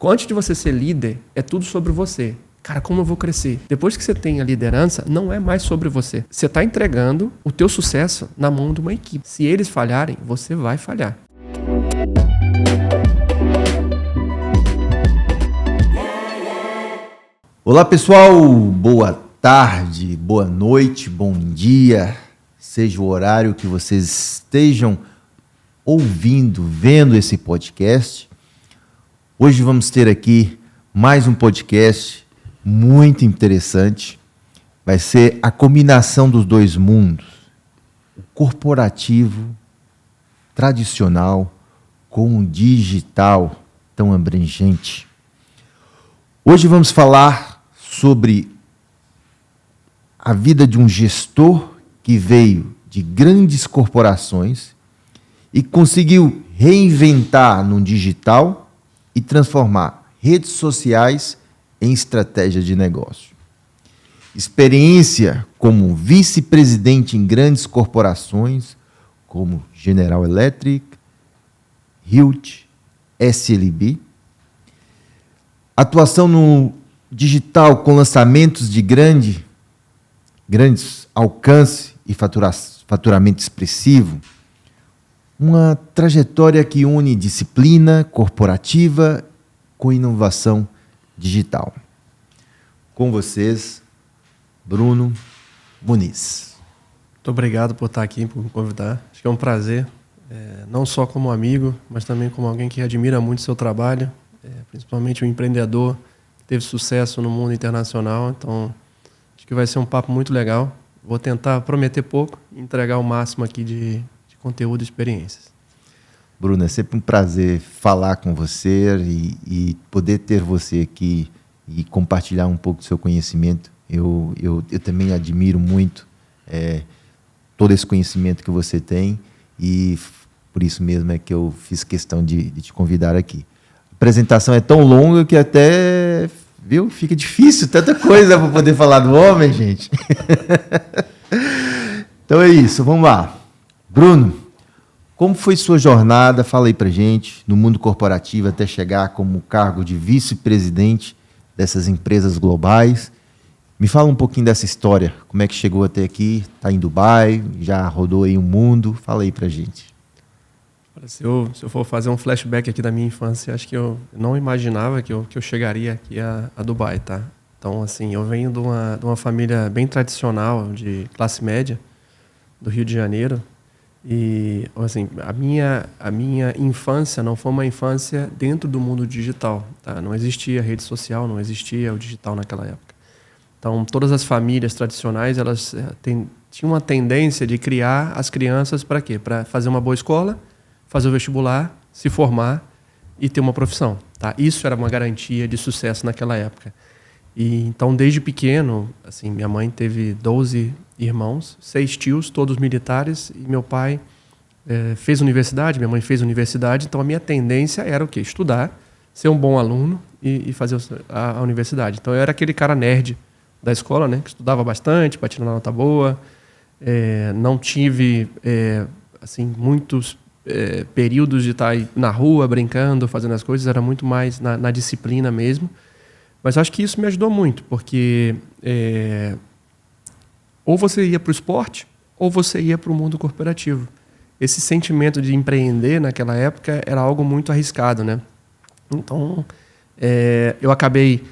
Antes de você ser líder, é tudo sobre você. Cara, como eu vou crescer? Depois que você tem a liderança, não é mais sobre você. Você está entregando o teu sucesso na mão de uma equipe. Se eles falharem, você vai falhar. Olá pessoal, boa tarde, boa noite, bom dia, seja o horário que vocês estejam ouvindo, vendo esse podcast. Hoje vamos ter aqui mais um podcast muito interessante. Vai ser a combinação dos dois mundos, o corporativo, tradicional, com o digital tão abrangente. Hoje vamos falar sobre a vida de um gestor que veio de grandes corporações e conseguiu reinventar no digital e transformar redes sociais em estratégia de negócio. Experiência como vice-presidente em grandes corporações como General Electric, Hilt, SLB. Atuação no digital com lançamentos de grandes alcance e faturamento expressivo. Uma trajetória que une disciplina corporativa com inovação digital. Com vocês, Bruno Muniz. Muito obrigado por estar aqui, por me convidar. Acho que é um prazer, não só como amigo, mas também como alguém que admira muito o seu trabalho, principalmente um empreendedor que teve sucesso no mundo internacional. Então, acho que vai ser um papo muito legal. Vou tentar prometer pouco e entregar o máximo aqui de conteúdo e experiências. Bruno, é sempre um prazer falar com você e poder ter você aqui e compartilhar um pouco do seu conhecimento. Eu também admiro muito todo esse conhecimento que você tem e por isso mesmo é que eu fiz questão de te convidar aqui. A apresentação é tão longa que até, fica difícil, tanta coisa para poder falar do homem, gente. Então é isso, vamos lá. Bruno, como foi sua jornada, fala aí pra gente, no mundo corporativo até chegar como cargo de vice-presidente dessas empresas globais. Me fala um pouquinho dessa história, como é que chegou até aqui, está em Dubai, já rodou aí o mundo, fala aí pra gente. Se eu for fazer um flashback aqui da minha infância, acho que eu não imaginava que eu chegaria aqui a Dubai, tá? Então, assim, eu venho de uma família bem tradicional, de classe média, do Rio de Janeiro. E, assim, a minha infância não foi uma infância dentro do mundo digital, tá? Não existia rede social, não existia o digital naquela época. Então, todas as famílias tradicionais, elas tinham uma tendência de criar as crianças para quê? Para fazer uma boa escola, fazer o vestibular, se formar e ter uma profissão, tá? Isso era uma garantia de sucesso naquela época. E, então, desde pequeno, assim, minha mãe teve 12 irmãos, 6 tios, todos militares, e meu pai fez universidade, minha mãe fez universidade, então a minha tendência era o quê? Estudar, ser um bom aluno e fazer a universidade. Então eu era aquele cara nerd da escola, né, que estudava bastante para tirar uma nota boa, não tive assim, muitos períodos de estar aí na rua brincando, fazendo as coisas, era muito mais na disciplina mesmo, mas acho que isso me ajudou muito, porque ou você ia para o esporte, ou você ia para o mundo corporativo. Esse sentimento de empreender naquela época era algo muito arriscado, né? Então, eu acabei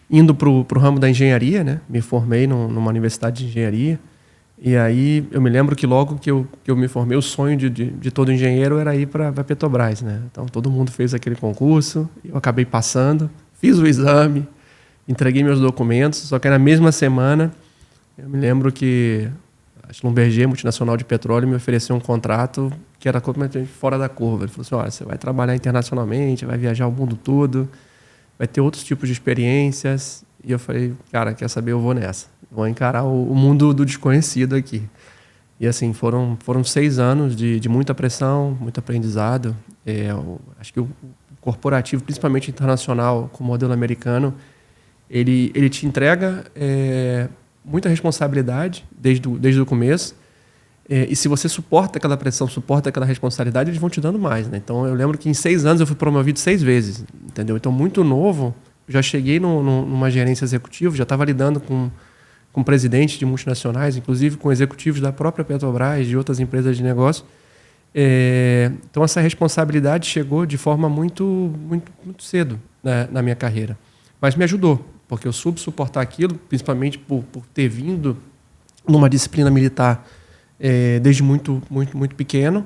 indo para o ramo da engenharia, né? Me formei numa universidade de engenharia. E aí, eu me lembro que logo que eu me formei, o sonho de todo engenheiro era ir para a Petrobras, né? Então, todo mundo fez aquele concurso, eu acabei passando, fiz o exame, entreguei meus documentos, só que na mesma semana eu me lembro que a Schlumberger, multinacional de petróleo, me ofereceu um contrato que era completamente fora da curva. Ele falou assim, olha, você vai trabalhar internacionalmente, vai viajar o mundo todo, vai ter outros tipos de experiências. E eu falei, cara, quer saber, eu vou nessa. Vou encarar o mundo do desconhecido aqui. E assim, foram 6 anos de muita pressão, muito aprendizado. Acho que o corporativo, principalmente internacional, com o modelo americano, ele te entrega muita responsabilidade desde o começo. E se você suporta aquela pressão, suporta aquela responsabilidade, eles vão te dando mais, né? Então, eu lembro que em 6 anos eu fui promovido 6 vezes, entendeu? Então, muito novo, já cheguei numa gerência executiva, já estava lidando com presidentes de multinacionais, inclusive com executivos da própria Petrobras, de outras empresas de negócio. Então, essa responsabilidade chegou de forma muito cedo, né, na minha carreira. Mas me ajudou, porque eu soube suportar aquilo, principalmente por ter vindo numa disciplina militar desde muito pequeno,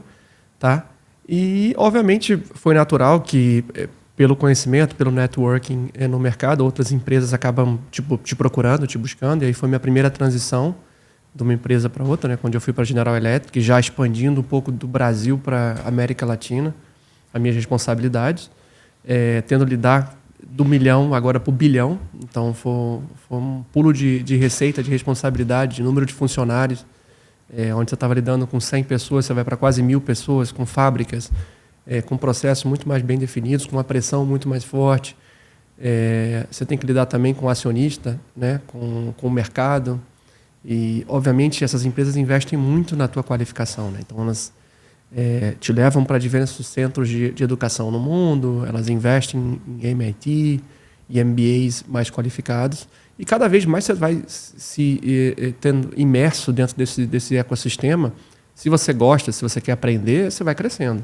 tá? E, obviamente, foi natural que, pelo conhecimento, pelo networking no mercado, outras empresas acabam te procurando, te buscando. E aí foi minha primeira transição de uma empresa para outra, né? Quando eu fui para a General Electric, já expandindo um pouco do Brasil para a América Latina, as minhas responsabilidades, tendo lidar do milhão agora para o bilhão. Então, foi um pulo de receita, de responsabilidade, de número de funcionários. Onde você estava lidando com 100 pessoas, você vai para quase 1.000 pessoas, com fábricas, com processos muito mais bem definidos, com uma pressão muito mais forte. Você tem que lidar também com o acionista, né? com o mercado. E, obviamente, essas empresas investem muito na tua qualificação, né? Então, elas te levam para diversos centros de educação no mundo, elas investem em MIT e MBAs mais qualificados. E cada vez mais você vai se tendo imerso dentro desse ecossistema. Se você gosta, se você quer aprender, você vai crescendo.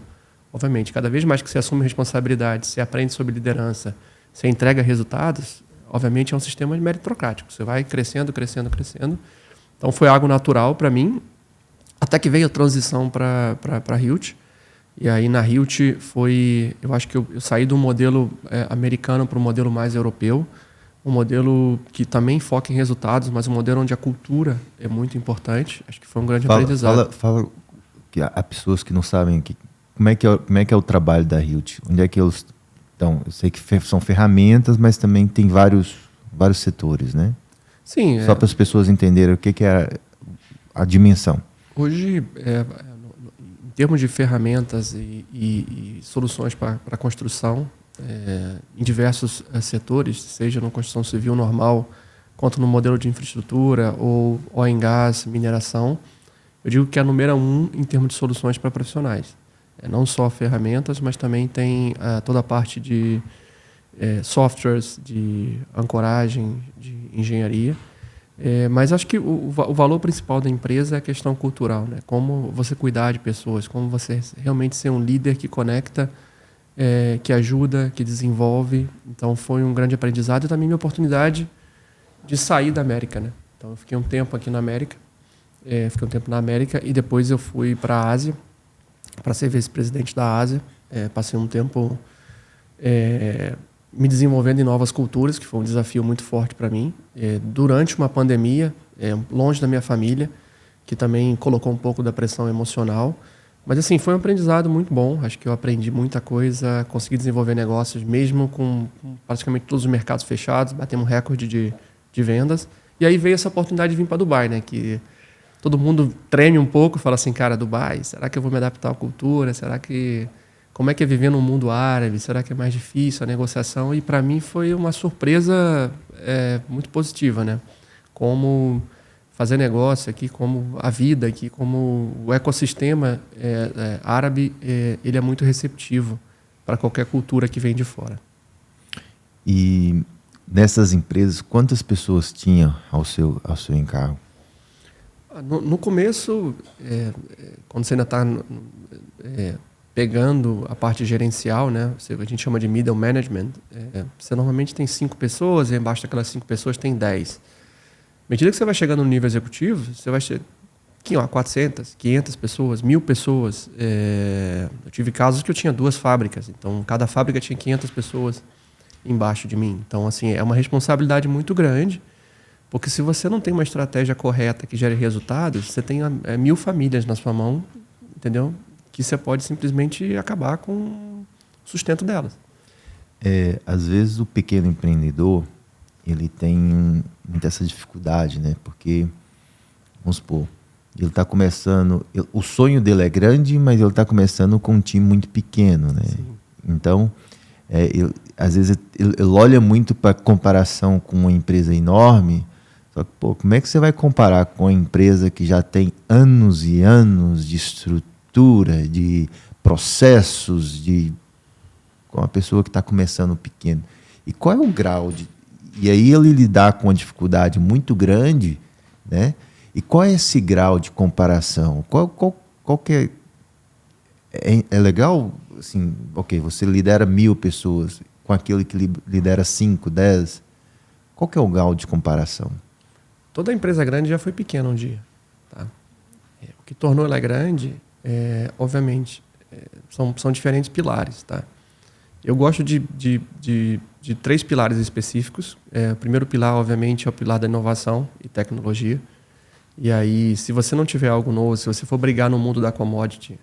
Obviamente, cada vez mais que você assume responsabilidade, você aprende sobre liderança, você entrega resultados, obviamente é um sistema meritocrático. Você vai crescendo. Então foi algo natural para mim, até que veio a transição para a Hilt. E aí na Hilt eu acho que eu saí do modelo americano para um modelo mais europeu. Um modelo que também foca em resultados, mas um modelo onde a cultura é muito importante. Acho que foi um grande aprendizado. Fala que há pessoas que não sabem como é que é o trabalho da Hilt. Onde é que eles estão? Eu sei que são ferramentas, mas também tem vários setores, né? Sim. Só para as pessoas entenderem o que é a dimensão. Hoje, em termos de ferramentas e soluções para a construção, em diversos setores, seja na construção civil normal, quanto no modelo de infraestrutura ou oil and gas, mineração, eu digo que é a número 1 em termos de soluções para profissionais. Não só ferramentas, mas também tem toda a parte de softwares, de ancoragem, de engenharia. Mas acho que o valor principal da empresa é a questão cultural, né? Como você cuidar de pessoas, como você realmente ser um líder que conecta, que ajuda, que desenvolve. Então foi um grande aprendizado e também minha oportunidade de sair da América, né? Então eu fiquei um tempo aqui na América, e depois eu fui para a Ásia para ser vice-presidente da Ásia. Passei um tempo me desenvolvendo em novas culturas, que foi um desafio muito forte para mim. Durante uma pandemia, longe da minha família, que também colocou um pouco da pressão emocional. Mas, assim, foi um aprendizado muito bom. Acho que eu aprendi muita coisa, consegui desenvolver negócios, mesmo com praticamente todos os mercados fechados, batemos um recorde de vendas. E aí veio essa oportunidade de vir para Dubai, né? Que todo mundo treme um pouco, fala assim, cara, Dubai, será que eu vou me adaptar à cultura? Como é que é viver num mundo árabe? Será que é mais difícil a negociação? E para mim foi uma surpresa muito positiva, né? Como fazer negócio aqui, como a vida aqui, como o ecossistema árabe, ele é muito receptivo para qualquer cultura que vem de fora. E nessas empresas, quantas pessoas tinham ao seu encargo? No começo, quando você ainda está pegando a parte gerencial, né? A gente chama de middle management, você normalmente tem 5 pessoas, e embaixo daquelas 5 pessoas tem 10. À medida que você vai chegando no nível executivo, você vai chegar aqui, 400, 500 pessoas, 1.000 pessoas. Eu tive casos que eu tinha 2 fábricas, então cada fábrica tinha 500 pessoas embaixo de mim. Então, assim, é uma responsabilidade muito grande, porque se você não tem uma estratégia correta que gere resultados, você tem 1.000 famílias na sua mão, entendeu? Que você pode simplesmente acabar com o sustento delas. Às vezes o pequeno empreendedor, ele tem muita essa dificuldade, né? Porque, vamos supor, ele está começando, o sonho dele é grande, mas ele está começando com um time muito pequeno, né? Sim. Então, às vezes ele olha muito para a comparação com uma empresa enorme, Só que, pô, como é que você vai comparar com a empresa que já tem anos e anos de estrutura, de processos, com a pessoa que está começando pequeno? E qual é o grau de... E aí ele lidar com uma dificuldade muito grande, né? E qual é esse grau de comparação? Qual que é... É legal, assim, ok, você lidera 1.000 pessoas com aquele que lidera 5, 10. Qual que é o grau de comparação? Toda empresa grande já foi pequena um dia. Tá? O que tornou ela grande, obviamente, são diferentes pilares. Tá? Eu gosto de 3 pilares específicos. O primeiro pilar, obviamente, é o pilar da inovação e tecnologia. E aí, se você não tiver algo novo, se você for brigar no mundo da commodity,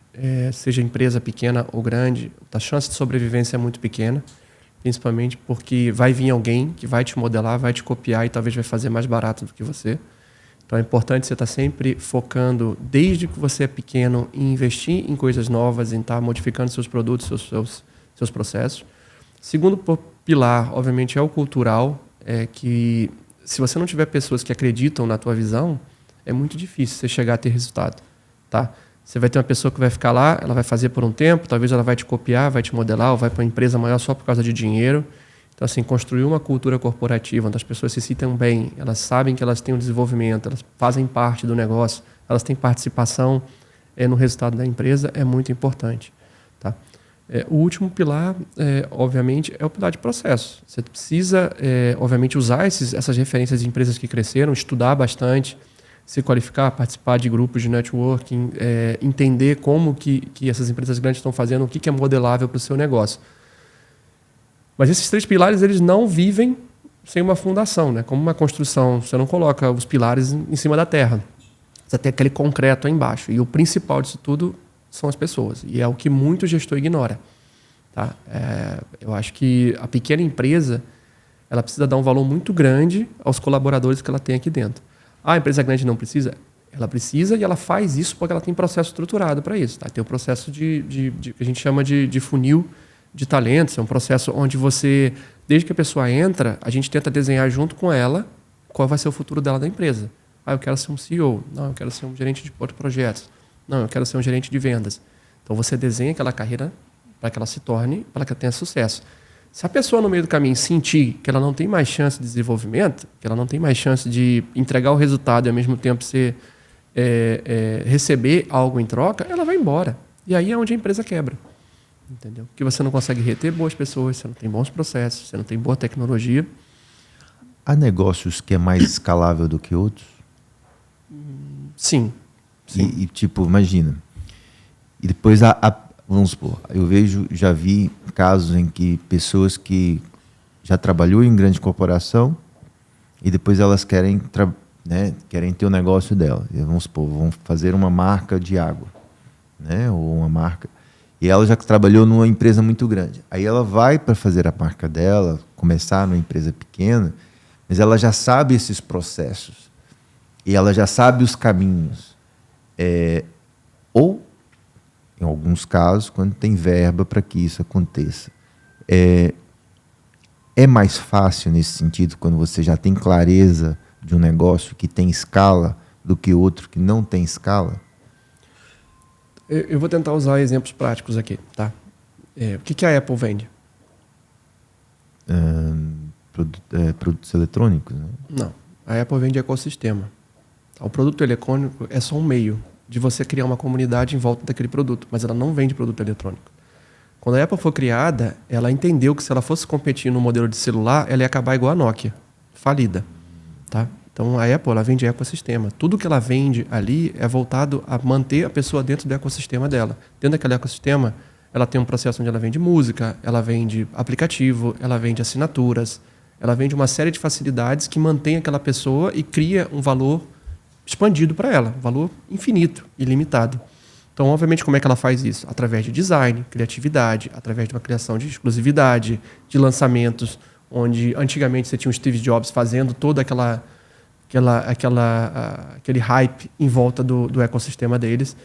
seja empresa pequena ou grande, a chance de sobrevivência é muito pequena, principalmente porque vai vir alguém que vai te modelar, vai te copiar e talvez vai fazer mais barato do que você. Então é importante você estar sempre focando, desde que você é pequeno, em investir em coisas novas, em estar modificando seus produtos, seus processos. Segundo pilar, obviamente, é o cultural, que se você não tiver pessoas que acreditam na tua visão, é muito difícil você chegar a ter resultado, tá? Você vai ter uma pessoa que vai ficar lá, ela vai fazer por um tempo, talvez ela vai te copiar, vai te modelar, ou vai para uma empresa maior só por causa de dinheiro. Então, assim, construir uma cultura corporativa onde as pessoas se sintam bem, elas sabem que elas têm um desenvolvimento, elas fazem parte do negócio, elas têm participação no resultado da empresa, é muito importante, tá? O último pilar, obviamente, é o pilar de processo. Você precisa, obviamente, usar essas referências de empresas que cresceram, estudar bastante, se qualificar, participar de grupos de networking, entender como que essas empresas grandes estão fazendo, o que é modelável para o seu negócio. Mas esses 3 pilares, eles não vivem sem uma fundação, né? Como uma construção, você não coloca os pilares em cima da terra. Você tem aquele concreto aí embaixo. E o principal disso tudo são as pessoas. E é o que muito gestor ignora. Tá? Eu acho que a pequena empresa, ela precisa dar um valor muito grande aos colaboradores que ela tem aqui dentro. A empresa grande não precisa? Ela precisa e ela faz isso porque ela tem processo estruturado para isso. Tá? Tem o processo que a gente chama de funil de talentos. É um processo onde você, desde que a pessoa entra, a gente tenta desenhar junto com ela qual vai ser o futuro dela da empresa. Eu quero ser um CEO. Não, eu quero ser um gerente de projetos. Não, eu quero ser um gerente de vendas. Então você desenha aquela carreira para que ela se torne, para que ela tenha sucesso. Se a pessoa no meio do caminho sentir que ela não tem mais chance de desenvolvimento, que ela não tem mais chance de entregar o resultado e ao mesmo tempo receber algo em troca, ela vai embora. E aí é onde a empresa quebra. Entendeu? Porque você não consegue reter boas pessoas, você não tem bons processos, você não tem boa tecnologia. Há negócios que é mais escalável do que outros? Sim. E tipo, imagina. E depois vamos supor, já vi casos em que pessoas que já trabalhou em grande corporação e depois elas querem ter o negócio dela. E, vamos supor, vão fazer uma marca de água, né? Ou uma marca. E ela já trabalhou numa empresa muito grande. Aí ela vai para fazer a marca dela, começar numa empresa pequena, mas ela já sabe esses processos. E ela já sabe os caminhos. Ou, em alguns casos, quando tem verba para que isso aconteça. É mais fácil nesse sentido, quando você já tem clareza de um negócio que tem escala, do que outro que não tem escala? Eu vou tentar usar exemplos práticos aqui. Tá? O que a Apple vende? Produtos eletrônicos? Né? Não. A Apple vende ecossistema. O produto eletrônico é só um meio de você criar uma comunidade em volta daquele produto, mas ela não vende produto eletrônico. Quando a Apple foi criada, ela entendeu que se ela fosse competir no modelo de celular, ela ia acabar igual a Nokia, falida. Tá? Então a Apple, ela vende ecossistema. Tudo que ela vende ali é voltado a manter a pessoa dentro do ecossistema dela. Dentro daquele ecossistema, ela tem um processo onde ela vende música, ela vende aplicativo, ela vende assinaturas, ela vende uma série de facilidades que mantém aquela pessoa e cria um valor expandido para ela, um valor infinito, ilimitado. Então, obviamente, como é que ela faz isso? Através de design, criatividade, através de uma criação de exclusividade, de lançamentos, onde antigamente você tinha o Steve Jobs fazendo todo aquele hype em volta do ecossistema deles.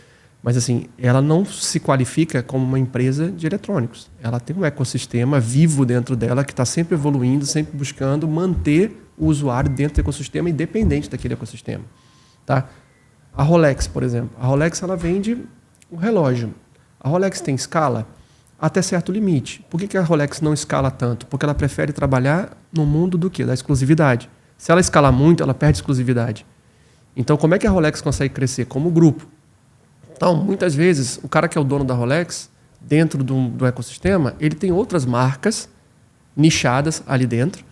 Mas, assim, ela não se qualifica como uma empresa de eletrônicos. Ela tem um ecossistema vivo dentro dela que está sempre evoluindo, sempre buscando manter o usuário dentro do ecossistema, independente daquele ecossistema. Tá? A Rolex, por exemplo. A Rolex ela vende um relógio. A Rolex tem escala até certo limite. Por que a Rolex não escala tanto? Porque ela prefere trabalhar no mundo do quê? Da exclusividade. Se ela escala muito, ela perde exclusividade. Então, como é que a Rolex consegue crescer? Como grupo. Então, muitas vezes, o cara que é o dono da Rolex, dentro do ecossistema, ele tem outras marcas nichadas ali dentro,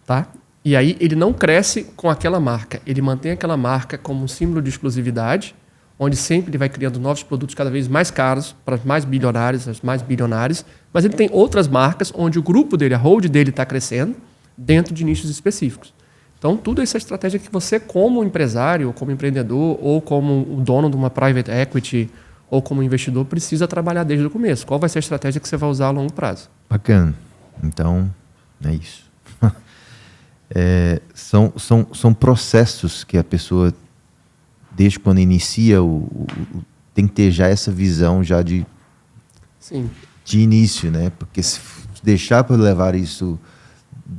tá? E aí ele não cresce com aquela marca. Ele mantém aquela marca como um símbolo de exclusividade, onde sempre ele vai criando novos produtos cada vez mais caros para os mais bilionários, os mais bilionários, mas ele tem outras marcas onde o grupo dele, a hold dele está crescendo dentro de nichos específicos. Então, tudo essa estratégia que você, como empresário, ou como empreendedor, ou como o dono de uma private equity, ou como investidor, precisa trabalhar desde o começo. Qual vai ser a estratégia que você vai usar a longo prazo? Bacana. Então, é isso. São processos que a pessoa, desde quando inicia, tem que ter já essa visão já de início, né? Porque se deixar para levar isso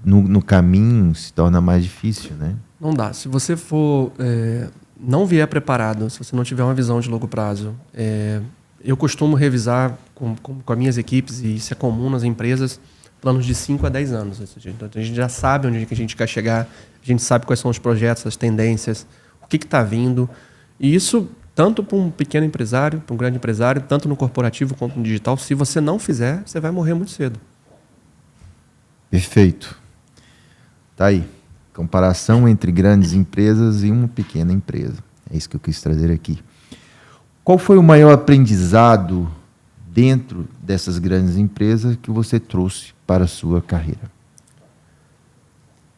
no caminho, se torna mais difícil, né? Não dá. Se você for não vier preparado, se você não tiver uma visão de longo prazo, eu costumo revisar com as minhas equipes, e isso é comum nas empresas, planos de 5 a 10 anos. Então, a gente já sabe onde a gente quer chegar, a gente sabe quais são os projetos, as tendências, o que está vindo. E isso, tanto para um pequeno empresário, para um grande empresário, tanto no corporativo quanto no digital, se você não fizer, você vai morrer muito cedo. Perfeito. Tá aí. Comparação entre grandes empresas e uma pequena empresa. É isso que eu quis trazer aqui. Qual foi o maior aprendizado dentro dessas grandes empresas que você trouxe para a sua carreira?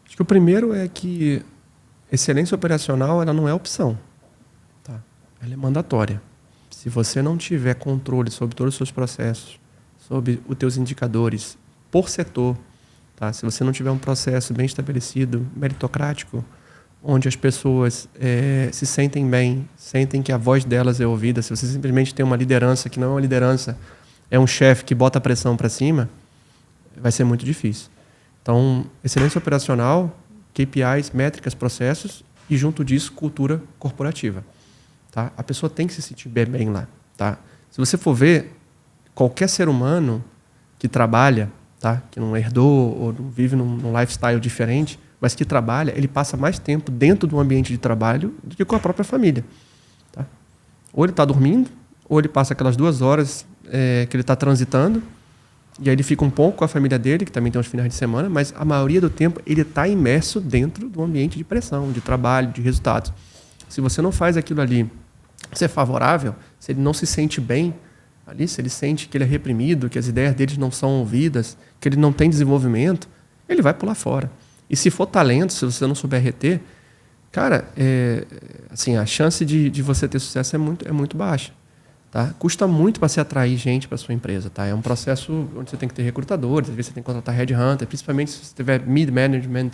Acho que o primeiro é que excelência operacional ela não é opção. Tá? Ela é mandatória. Se você não tiver controle sobre todos os seus processos, sobre os teus indicadores por setor, tá? Se você não tiver um processo bem estabelecido, meritocrático, onde as pessoas se sentem bem, sentem que a voz delas é ouvida, se você simplesmente tem uma liderança que não é uma liderança, é um chefe que bota a pressão para cima, vai ser muito difícil. Então, excelência operacional, KPIs, métricas, processos e, junto disso, cultura corporativa. Tá? A pessoa tem que se sentir bem lá. Tá? Se você for ver, qualquer ser humano que trabalha, tá? Que não herdou ou não vive num lifestyle diferente, mas que trabalha, ele passa mais tempo dentro do ambiente de trabalho do que com a própria família. Tá? Ou ele está dormindo, ou ele passa aquelas 2 horas que ele está transitando, e aí ele fica um pouco com a família dele, que também tem os finais de semana, mas a maioria do tempo ele está imerso dentro do ambiente de pressão, de trabalho, de resultados. Se você não faz aquilo ali ser favorável, se ele não se sente bem ali, se ele sente que ele é reprimido, que as ideias dele não são ouvidas, que ele não tem desenvolvimento, ele vai pular fora. E se for talento, se você não souber reter, cara, assim, a chance de você ter sucesso é muito baixa. Tá? Custa muito para você atrair gente para sua empresa. Tá? É um processo onde você tem que ter recrutadores, às vezes você tem que contratar headhunter, principalmente se você tiver mid-management,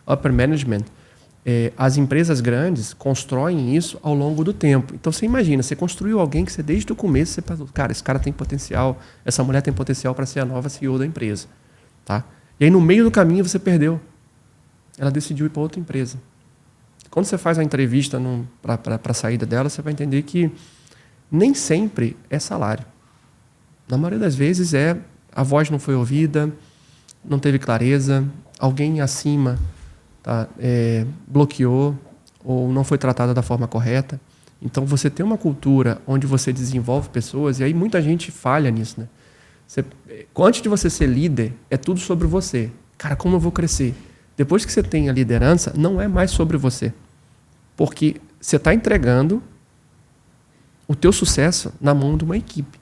upper management. As empresas grandes constroem isso ao longo do tempo. Então, você imagina, você construiu alguém que você, desde o começo, você pensou, cara, esse cara tem potencial, essa mulher tem potencial para ser a nova CEO da empresa. Tá? E aí, no meio do caminho, você perdeu. Ela decidiu ir para outra empresa. Quando você faz a entrevista para a saída dela, você vai entender que nem sempre é salário. Na maioria das vezes a voz não foi ouvida, não teve clareza, alguém acima bloqueou ou não foi tratada da forma correta. Então, você tem uma cultura onde você desenvolve pessoas, e aí muita gente falha nisso. Né? Antes de você ser líder, é tudo sobre você. Cara, como eu vou crescer? Depois que você tem a liderança, não é mais sobre você. Porque você está entregando o teu sucesso na mão de uma equipe.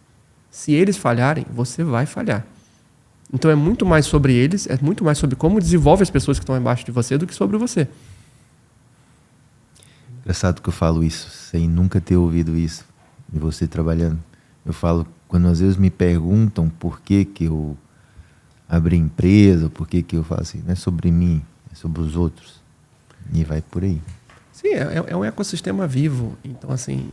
Se eles falharem, você vai falhar. Então é muito mais sobre eles, é muito mais sobre como desenvolve as pessoas que estão embaixo de você do que sobre você. Engraçado que eu falo isso, sem nunca ter ouvido isso de você trabalhando. Eu falo, quando às vezes me perguntam por que eu abrir empresa, por que eu faço assim, não é sobre mim, é sobre os outros. E vai por aí. Sim, é um ecossistema vivo. Então, assim,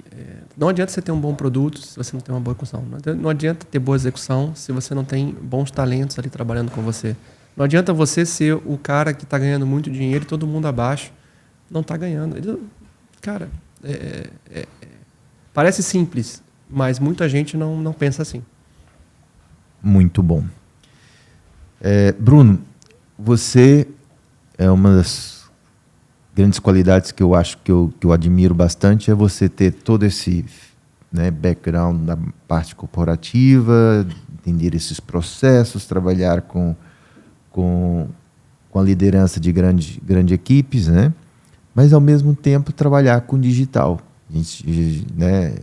não adianta você ter um bom produto se você não tem uma boa execução. Não adianta ter boa execução se você não tem bons talentos ali trabalhando com você. Não adianta você ser o cara que está ganhando muito dinheiro e todo mundo abaixo não está ganhando. Cara, parece simples, mas muita gente não pensa assim. Muito bom. Bruno, você é uma das grandes qualidades que eu acho que eu admiro bastante, é você ter todo esse, né, background na parte corporativa, entender esses processos, trabalhar com a liderança de grandes equipes, né? Mas ao mesmo tempo trabalhar com digital. Né,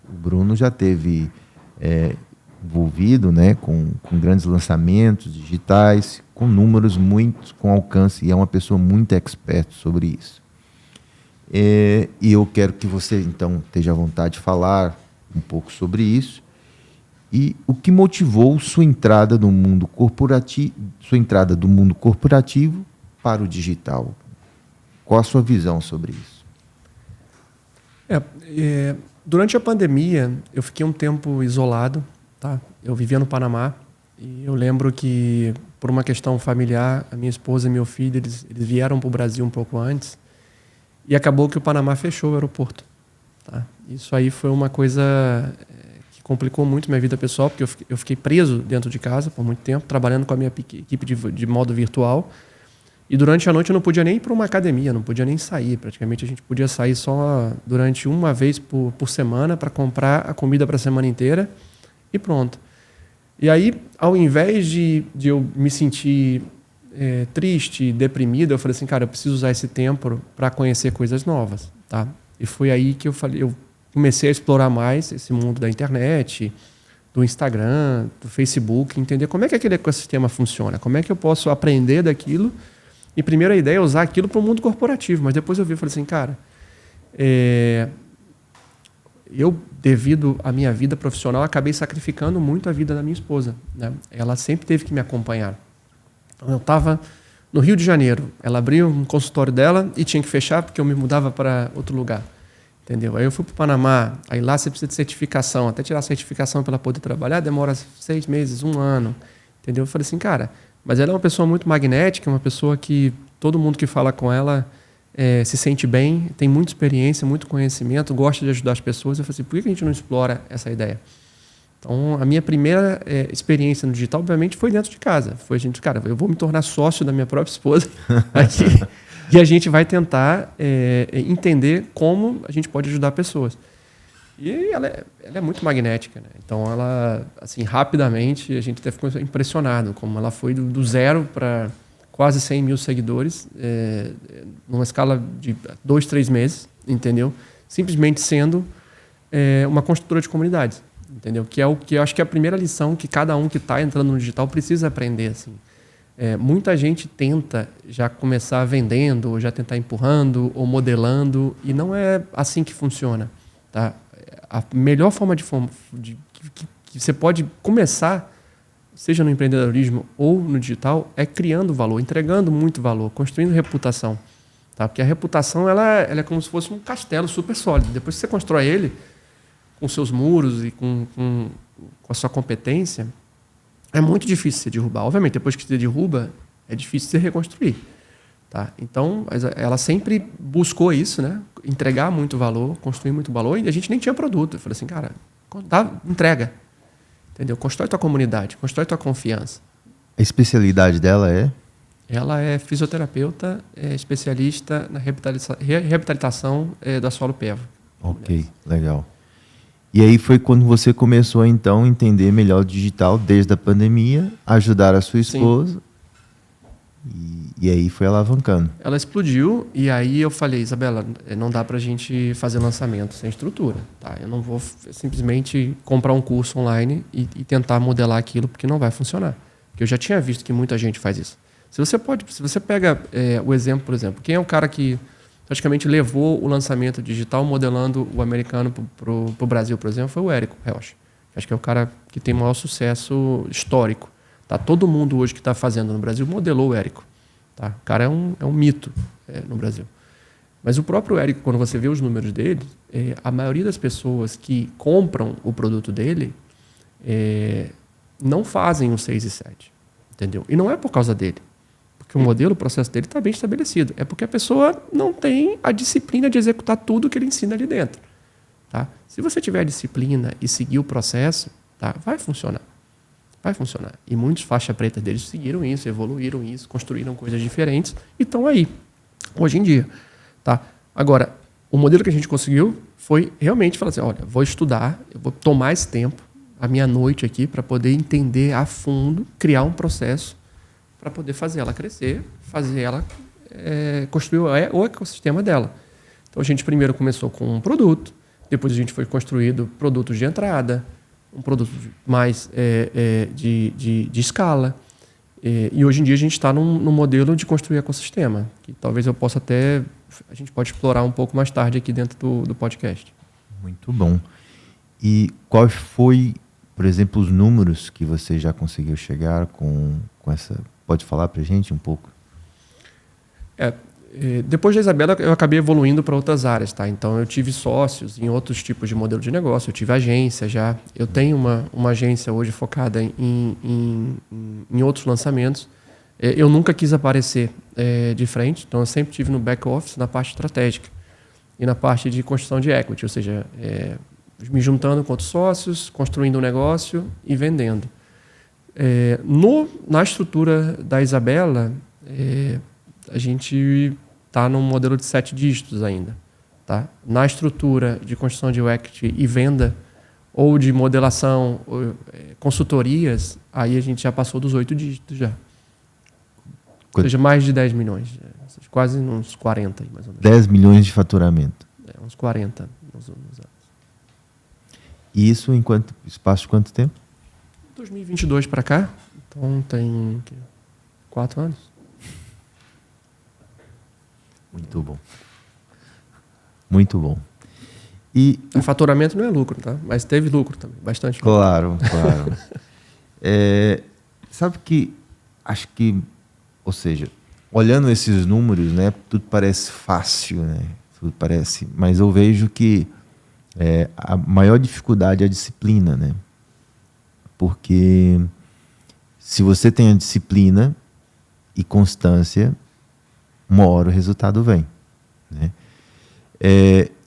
o Bruno já teve envolvido, né, com grandes lançamentos digitais, com números com alcance, e é uma pessoa muito expert sobre isso. E eu quero que você, então, esteja à vontade de falar um pouco sobre isso e o que motivou sua entrada do mundo corporativo para o digital. Qual a sua visão sobre isso? Durante a pandemia, eu fiquei um tempo isolado, tá? Eu vivia no Panamá e eu lembro que, por uma questão familiar, a minha esposa e meu filho, eles vieram para o Brasil um pouco antes e acabou que o Panamá fechou o aeroporto. Tá? Isso aí foi uma coisa que complicou muito minha vida pessoal, porque eu fiquei preso dentro de casa por muito tempo, trabalhando com a minha equipe de modo virtual. E durante a noite eu não podia nem ir para uma academia, não podia nem sair. Praticamente a gente podia sair só durante uma vez por semana para comprar a comida para a semana inteira e pronto. E aí, ao invés de eu me sentir triste, deprimido, eu falei assim, cara, eu preciso usar esse tempo para conhecer coisas novas. Tá? E foi aí que eu comecei a explorar mais esse mundo da internet, do Instagram, do Facebook, entender como é que aquele ecossistema funciona, como é que eu posso aprender daquilo. E primeiro a ideia é usar aquilo para o mundo corporativo, mas depois eu vi e falei assim, cara, eu, devido à minha vida profissional, acabei sacrificando muito a vida da minha esposa. Né? Ela sempre teve que me acompanhar. Então, eu estava no Rio de Janeiro, ela abriu um consultório dela e tinha que fechar porque eu me mudava para outro lugar. Entendeu? Aí eu fui para o Panamá, aí lá você precisa de certificação, até tirar a certificação para ela poder trabalhar demora 6 meses, 1 ano. Entendeu? Eu falei assim, cara... Mas ela é uma pessoa muito magnética, uma pessoa que todo mundo que fala com ela se sente bem, tem muita experiência, muito conhecimento, gosta de ajudar as pessoas. Eu falei assim, por que a gente não explora essa ideia? Então, a minha primeira experiência no digital, obviamente, foi dentro de casa. Foi a gente, cara, eu vou me tornar sócio da minha própria esposa aqui e a gente vai tentar entender como a gente pode ajudar pessoas. E ela é muito magnética, né? Então, ela, assim, rapidamente, a gente até ficou impressionado, como ela foi do 0 para quase 100 mil seguidores, numa escala de 2, 3 meses, entendeu? Simplesmente sendo uma construtora de comunidades, entendeu? Que é o que eu acho que é a primeira lição que cada um que está entrando no digital precisa aprender, assim. Muita gente tenta já começar vendendo, ou já tentar empurrando, ou modelando, e não é assim que funciona, tá? A melhor forma que você pode começar, seja no empreendedorismo ou no digital, é criando valor, entregando muito valor, construindo reputação. Tá? Porque a reputação ela é como se fosse um castelo super sólido. Depois que você constrói ele, com seus muros e com a sua competência, é muito difícil você derrubar. Obviamente, depois que você derruba, é difícil você reconstruir. Tá? Então, ela sempre buscou isso, né? Entregar muito valor, construir muito valor, e a gente nem tinha produto. Eu falei assim, cara, entrega. Entendeu? Constrói tua comunidade, constrói tua confiança. A especialidade dela é? Ela é fisioterapeuta, especialista na reabilitação do assoalho pélvico. Ok, legal. E aí foi quando você começou, então, a entender melhor o digital desde a pandemia, ajudar a sua esposa. Sim. E aí foi alavancando. Ela explodiu e aí eu falei, Isabela, não dá pra gente fazer lançamento sem estrutura. Tá? Eu não vou simplesmente comprar um curso online e tentar modelar aquilo, porque não vai funcionar. Porque eu já tinha visto que muita gente faz isso. Se você pega o exemplo, por exemplo, quem é o cara que praticamente levou o lançamento digital modelando o americano pro Brasil, por exemplo, foi o Érico Rocha. Acho que é o cara que tem maior sucesso histórico. Tá? Todo mundo hoje que está fazendo no Brasil modelou o Érico. Tá? O cara é um mito no Brasil. Mas o próprio Érico, quando você vê os números dele, a maioria das pessoas que compram o produto dele não fazem o 6 e 7. entendeu? E não é por causa dele. Porque o modelo, o processo dele está bem estabelecido. É porque a pessoa não tem a disciplina de executar tudo que ele ensina ali dentro. Tá? Se você tiver a disciplina e seguir o processo, tá? Vai funcionar. Vai funcionar. E muitos faixa preta deles seguiram isso, evoluíram isso, construíram coisas diferentes e estão aí, hoje em dia. Tá? Agora, o modelo que a gente conseguiu foi realmente falar assim, olha, vou estudar, eu vou tomar esse tempo, a minha noite aqui, para poder entender a fundo, criar um processo para poder fazer ela crescer, fazer ela construir o ecossistema dela. Então, a gente primeiro começou com um produto, depois a gente foi construindo produtos de entrada, um produto mais de escala. E hoje em dia a gente está num modelo de construir ecossistema, que talvez eu possa até... A gente pode explorar um pouco mais tarde aqui dentro do podcast. Muito bom. E qual foi, por exemplo, os números que você já conseguiu chegar com essa... Pode falar para a gente um pouco? Depois da Isabela, eu acabei evoluindo para outras áreas, tá? Então, eu tive sócios em outros tipos de modelo de negócio, eu tive agência já. Eu tenho uma agência hoje focada em outros lançamentos. Eu nunca quis aparecer de frente, então eu sempre tive no back office, na parte estratégica e na parte de construção de equity, ou seja, me juntando com outros sócios, construindo um negócio e vendendo. Na estrutura da Isabela, a gente está num modelo de 7 dígitos ainda. Tá? Na estrutura de construção de equity e venda, ou de modelação, consultorias, aí a gente já passou dos 8 dígitos já. Ou seja, mais de 10 milhões. Quase uns 40, mais ou menos. 10 milhões de faturamento. Uns 40 nos anos. E isso em espaço de quanto tempo? 2022 para cá. Então tem 4 anos. Muito bom. Muito bom. E o faturamento não é lucro, tá? Mas teve lucro também, bastante lucro. Claro. Sabe que acho que, ou seja, olhando esses números, né, tudo parece fácil, né? Tudo parece, mas eu vejo que a maior dificuldade é a disciplina, né? Porque se você tem a disciplina e constância, uma hora o resultado vem, né?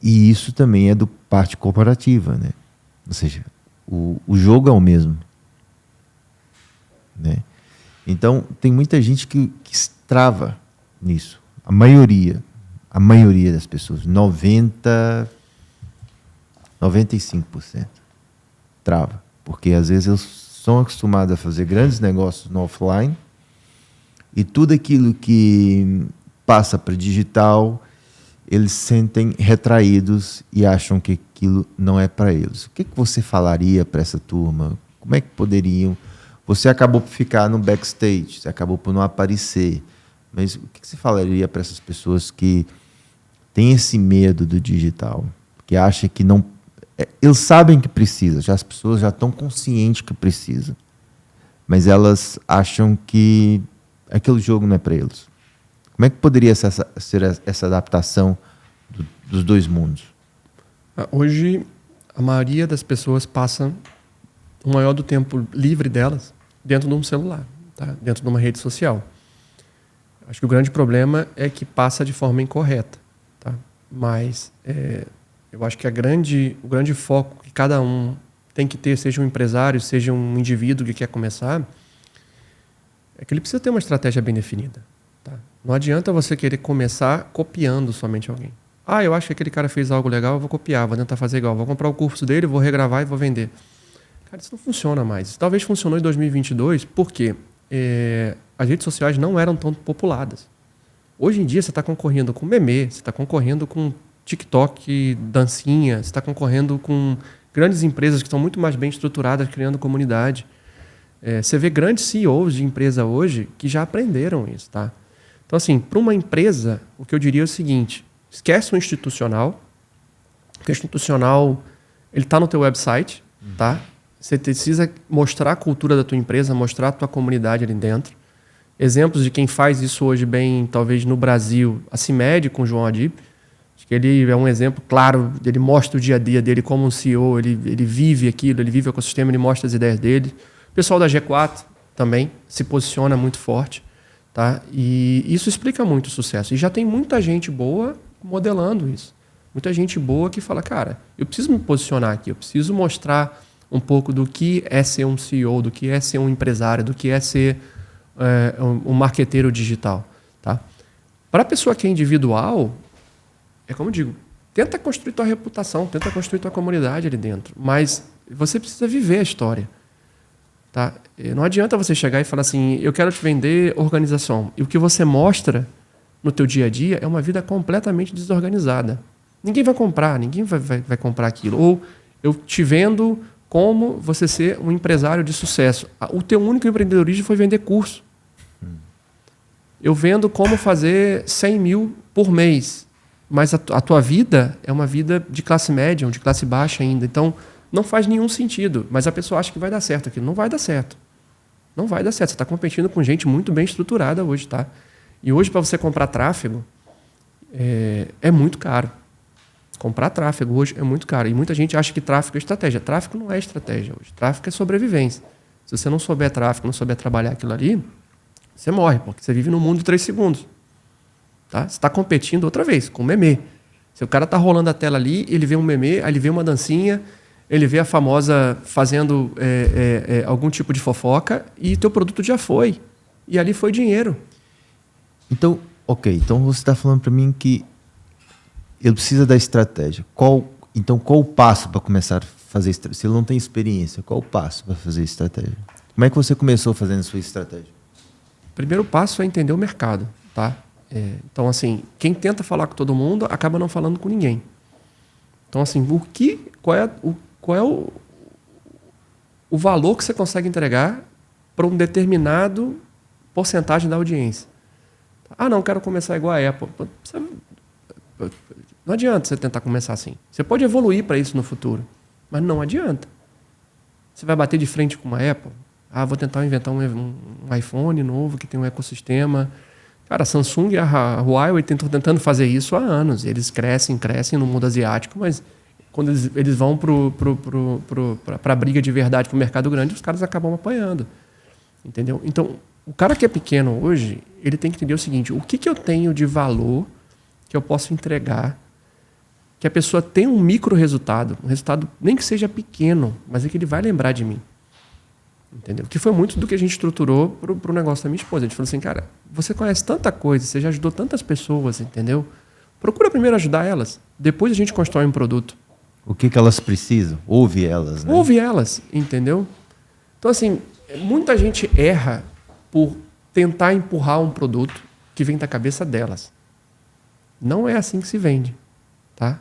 E isso também é do parte corporativa, né? Ou seja, o jogo é o mesmo, né? Então tem muita gente que trava nisso. A maioria das pessoas, 95% trava, porque às vezes eles são acostumados a fazer grandes negócios no offline e tudo aquilo que passa para digital, eles se sentem retraídos e acham que aquilo não é para eles. O que você falaria para essa turma? Como é que poderiam... Você acabou por ficar no backstage, você acabou por não aparecer, mas o que você falaria para essas pessoas que têm esse medo do digital, que acham que não... Eles sabem que precisa, as pessoas já estão conscientes que precisa, mas elas acham que aquele jogo não é para eles. Como é que poderia ser essa adaptação dos dois mundos? Hoje, a maioria das pessoas passa o maior do tempo livre delas dentro de um celular, tá? Dentro de uma rede social. Acho que o grande problema é que passa de forma incorreta. Tá? Mas eu acho que o grande foco que cada um tem que ter, seja um empresário, seja um indivíduo que quer começar, é que ele precisa ter uma estratégia bem definida. Tá? Não adianta você querer começar copiando somente alguém. Eu acho que aquele cara fez algo legal, eu vou copiar, vou tentar fazer igual. Vou comprar o curso dele, vou regravar e vou vender. Cara, isso não funciona mais. Isso talvez funcionou em 2022 porque as redes sociais não eram tão populadas. Hoje em dia você está concorrendo com meme, você está concorrendo com TikTok, dancinha, você está concorrendo com grandes empresas que estão muito mais bem estruturadas, criando comunidade. Você vê grandes CEOs de empresa hoje que já aprenderam isso. Tá? Então, assim, para uma empresa, o que eu diria é o seguinte: esquece o institucional, porque o institucional ele está no teu website, tá? Você precisa mostrar a cultura da tua empresa, mostrar a tua comunidade ali dentro. Exemplos de quem faz isso hoje bem, talvez no Brasil, a CIMED com o João Adib. Acho que ele é um exemplo claro, ele mostra o dia a dia dele como um CEO, ele vive aquilo, ele vive o ecossistema, ele mostra as ideias dele. O pessoal da G4, também se posiciona muito forte, tá? E isso explica muito o sucesso. E já tem muita gente boa modelando isso. Muita gente boa que fala, cara, eu preciso me posicionar aqui, eu preciso mostrar um pouco do que é ser um CEO, do que é ser um empresário, do que é ser um marqueteiro digital, tá? Para a pessoa que é individual, é como eu digo, tenta construir tua reputação, tenta construir tua comunidade ali dentro, mas você precisa viver a história, tá? Não adianta você chegar e falar assim, eu quero te vender organização, e o que você mostra no teu dia a dia é uma vida completamente desorganizada. Ninguém vai comprar, ninguém vai comprar aquilo. Ou eu te vendo como você ser um empresário de sucesso. O teu único empreendedorismo foi vender curso. Eu vendo como fazer 100 mil por mês. Mas a tua vida é uma vida de classe média ou de classe baixa ainda. Então, não faz nenhum sentido. Mas a pessoa acha que vai dar certo aquilo. Não vai dar certo. Não vai dar certo. Você está competindo com gente muito bem estruturada hoje, tá? E hoje, para você comprar tráfego, é muito caro. Comprar tráfego hoje é muito caro. E muita gente acha que tráfego é estratégia. Tráfego não é estratégia hoje. Tráfego é sobrevivência. Se você não souber tráfego, não souber trabalhar aquilo ali, você morre, porque você vive num mundo de 3 segundos. Tá? Você está competindo outra vez, com meme. Se o cara está rolando a tela ali, ele vê um meme, aí ele vê uma dancinha, ele vê a famosa fazendo algum tipo de fofoca e teu produto já foi. E ali foi dinheiro. Então, ok. Então você está falando para mim que ele precisa da estratégia. Qual o passo para começar a fazer estratégia? Se ele não tem experiência, qual o passo para fazer estratégia? Como é que você começou fazendo a sua estratégia? O primeiro passo é entender o mercado, tá? Então, assim, quem tenta falar com todo mundo acaba não falando com ninguém. Então, assim, qual é o valor que você consegue entregar para um determinado porcentagem da audiência? Ah, não, quero começar igual a Apple. Não adianta você tentar começar assim. Você pode evoluir para isso no futuro, mas não adianta. Você vai bater de frente com uma Apple? Ah, vou tentar inventar um iPhone novo que tem um ecossistema. Cara, a Samsung e a Huawei estão tentando fazer isso há anos. Eles crescem no mundo asiático, mas quando eles vão para a briga de verdade, para o mercado grande, os caras acabam apanhando. Entendeu? Então, o cara que é pequeno hoje, ele tem que entender o seguinte, o que eu tenho de valor que eu posso entregar, que a pessoa tenha um micro resultado, um resultado nem que seja pequeno, mas é que ele vai lembrar de mim. Entendeu? Que foi muito do que a gente estruturou para o negócio da minha esposa. A gente falou assim, cara, você conhece tanta coisa, você já ajudou tantas pessoas, entendeu? Procura primeiro ajudar elas, depois a gente constrói um produto. O que elas precisam? Ouve elas, né? Ouve elas, entendeu? Então, assim, muita gente erra por tentar empurrar um produto que vem da cabeça delas. Não é assim que se vende, tá?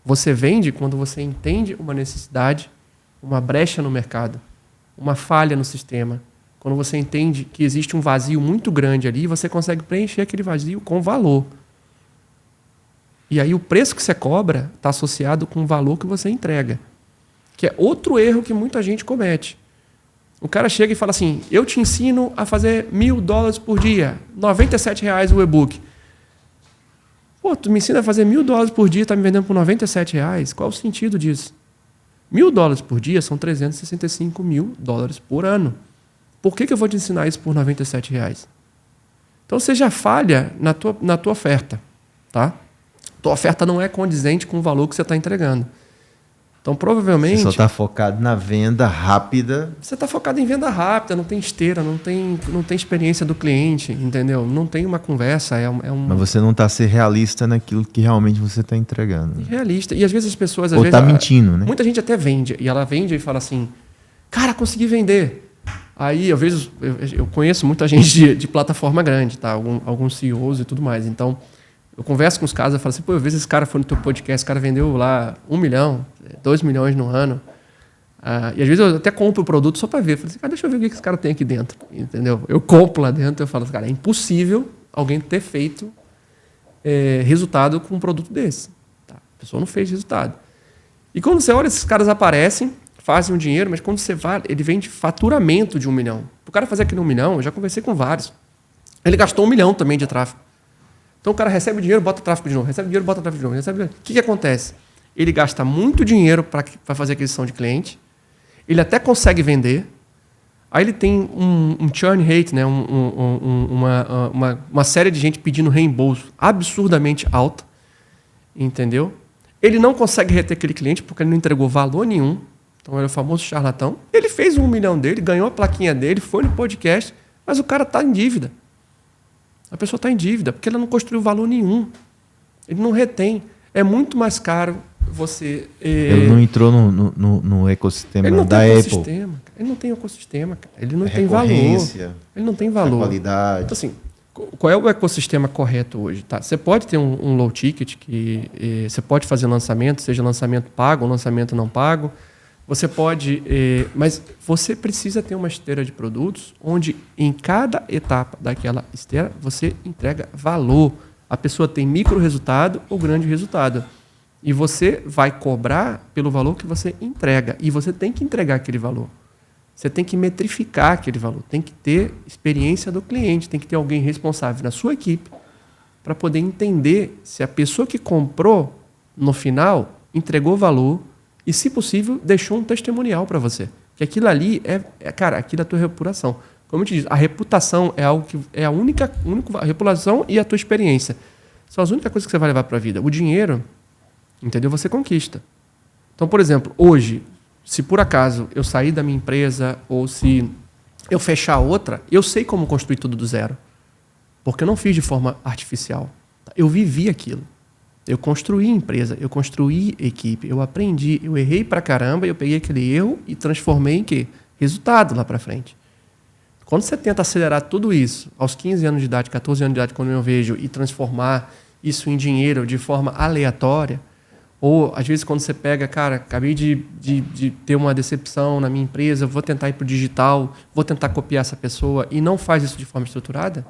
Você vende quando você entende uma necessidade, uma brecha no mercado, uma falha no sistema. Quando você entende que existe um vazio muito grande ali, você consegue preencher aquele vazio com valor. E aí o preço que você cobra está associado com o valor que você entrega. Que é outro erro que muita gente comete. O cara chega e fala assim, eu te ensino a fazer $1.000 por dia, R$97 o e-book. Pô, tu me ensina a fazer $1.000 por dia e está me vendendo por R$97? Qual é o sentido disso? $1.000 por dia são $365 mil por ano. Por que eu vou te ensinar isso por R$97? Então você já falha na tua oferta, tá? Tua oferta não é condizente com o valor que você está entregando. Então, provavelmente... Você só está focado na venda rápida. Você está focado em venda rápida, não tem esteira, não tem experiência do cliente, entendeu? Não tem uma conversa. Mas você não está a ser realista naquilo que realmente você está entregando. Realista. E às vezes as pessoas... Ou está mentindo, né? Muita gente até vende. E ela vende e fala assim, cara, consegui vender. Aí, eu conheço muita gente de plataforma grande, tá? Alguns CEOs e tudo mais. Então... Eu converso com os caras e falo assim, pô, eu vejo esse cara foi no teu podcast, esse cara vendeu lá 1 milhão, 2 milhões no ano. E às vezes eu até compro o produto só para ver. Eu falo assim, cara, deixa eu ver o que esse cara tem aqui dentro. Entendeu? Eu compro lá dentro e falo assim, cara, é impossível alguém ter feito resultado com um produto desse. Tá? A pessoa não fez resultado. E quando você olha, esses caras aparecem, fazem um dinheiro, mas quando você vai, ele vende faturamento de 1 milhão. O cara fazer aquele 1 milhão, eu já conversei com vários. Ele gastou 1 milhão também de tráfego. Então o cara recebe dinheiro, bota tráfego de novo, recebe dinheiro, bota tráfego de novo. O que acontece? Ele gasta muito dinheiro para fazer aquisição de cliente, ele até consegue vender, Aí ele tem um churn rate, né? Uma série de gente pedindo reembolso absurdamente alta, entendeu? Ele não consegue reter aquele cliente porque ele não entregou valor nenhum. Então ele é o famoso charlatão. Ele fez o 1 milhão dele, ganhou a plaquinha dele, foi no podcast, mas o cara está em dívida. A pessoa está em dívida porque ela não construiu valor nenhum. Ele não retém. É muito mais caro você... Ele não entrou no ecossistema ele não da tem Apple. ecossistema, cara. Ele não tem ecossistema, cara. Ele não tem valor. Ele não tem valor. Qualidade. Então, assim, qual é o ecossistema correto hoje? Tá? Você pode ter um low ticket, que você pode fazer lançamento, seja lançamento pago ou lançamento não pago. Você pode... mas você precisa ter uma esteira de produtos onde, em cada etapa daquela esteira, você entrega valor. A pessoa tem micro resultado ou grande resultado. E você vai cobrar pelo valor que você entrega. E você tem que entregar aquele valor. Você tem que metrificar aquele valor. Tem que ter experiência do cliente. Tem que ter alguém responsável na sua equipe para poder entender se a pessoa que comprou, no final, entregou valor e, se possível, deixou um testemunial para você. Que aquilo ali cara, aquilo é a tua reputação. Como eu te disse, a reputação é algo que é a única reputação e a tua experiência. São as únicas coisas que você vai levar para a vida. O dinheiro... Entendeu? Você conquista. Então, por exemplo, hoje, se por acaso eu sair da minha empresa ou se eu fechar outra, eu sei como construir tudo do zero. Porque eu não fiz de forma artificial. Eu vivi aquilo. Eu construí empresa, eu construí equipe, eu aprendi, eu errei pra caramba, eu peguei aquele erro e transformei em quê? Resultado lá pra frente. Quando você tenta acelerar tudo isso, aos 15 anos de idade, 14 anos de idade, quando eu vejo, e transformar isso em dinheiro de forma aleatória, ou, às vezes, quando você pega, cara, acabei de ter uma decepção na minha empresa, vou tentar ir para o digital, vou tentar copiar essa pessoa e não faz isso de forma estruturada,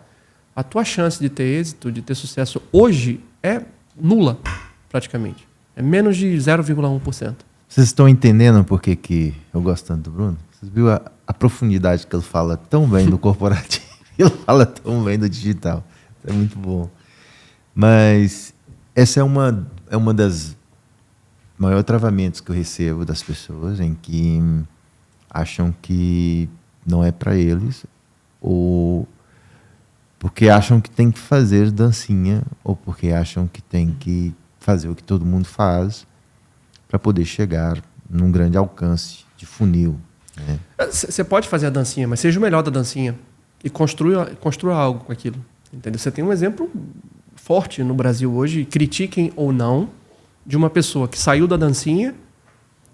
a tua chance de ter êxito, de ter sucesso hoje é nula, praticamente. É menos de 0,1%. Vocês estão entendendo por que eu gosto tanto do Bruno? Vocês viram a profundidade que ele fala tão bem do corporativo, ele fala tão bem do digital. É muito bom. Mas essa é uma das maiores travamentos que eu recebo das pessoas, em que acham que não é para eles, ou porque acham que tem que fazer dancinha, ou porque acham que tem que fazer o que todo mundo faz para poder chegar num grande alcance de funil. Você pode fazer a dancinha, mas seja o melhor da dancinha e construa algo com aquilo. Entendeu? Você tem um exemplo forte no Brasil hoje, critiquem ou não, de uma pessoa que saiu da dancinha,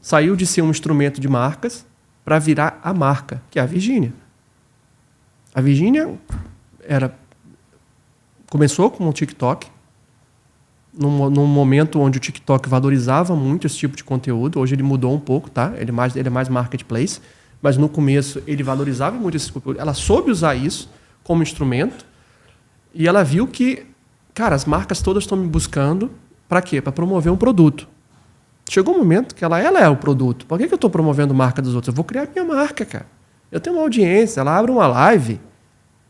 saiu de ser um instrumento de marcas para virar a marca, que é a Virgínia. A Virgínia começou com o TikTok, num momento onde o TikTok valorizava muito esse tipo de conteúdo. Hoje ele mudou um pouco, tá? Ele é mais marketplace, mas no começo ele valorizava muito esse conteúdo. Ela soube usar isso como instrumento e ela viu que, cara, as marcas todas estão me buscando. Para quê? Para promover um produto. Chegou um momento que ela é o produto. Por que eu estou promovendo marca dos outros? Eu vou criar minha marca, cara. Eu tenho uma audiência, ela abre uma live,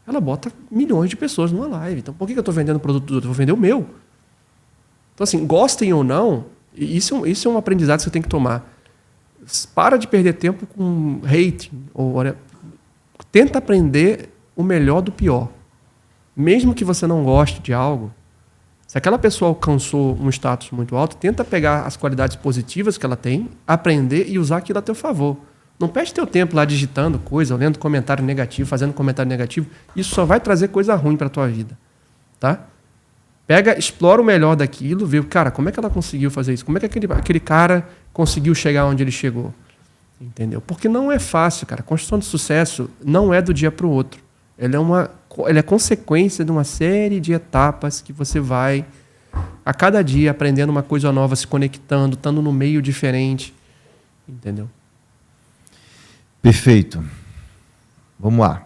ela bota milhões de pessoas numa live. Então, por que eu estou vendendo o produto dos outros? Eu vou vender o meu. Então, assim, gostem ou não, isso é um aprendizado que você tem que tomar. Para de perder tempo com hate. Tenta aprender o melhor do pior. Mesmo que você não goste de algo, se aquela pessoa alcançou um status muito alto, tenta pegar as qualidades positivas que ela tem, aprender e usar aquilo a teu favor. Não perde teu tempo lá digitando coisa, lendo comentário negativo, fazendo comentário negativo. Isso só vai trazer coisa ruim para a tua vida. Tá? Explora o melhor daquilo, vê, cara, como é que ela conseguiu fazer isso? Como é que aquele cara conseguiu chegar onde ele chegou? Entendeu? Porque não é fácil, cara. A construção de sucesso não é do dia para o outro. Ele é consequência de uma série de etapas que você vai, a cada dia, aprendendo uma coisa nova, se conectando, estando no meio diferente. Entendeu? Perfeito. Vamos lá.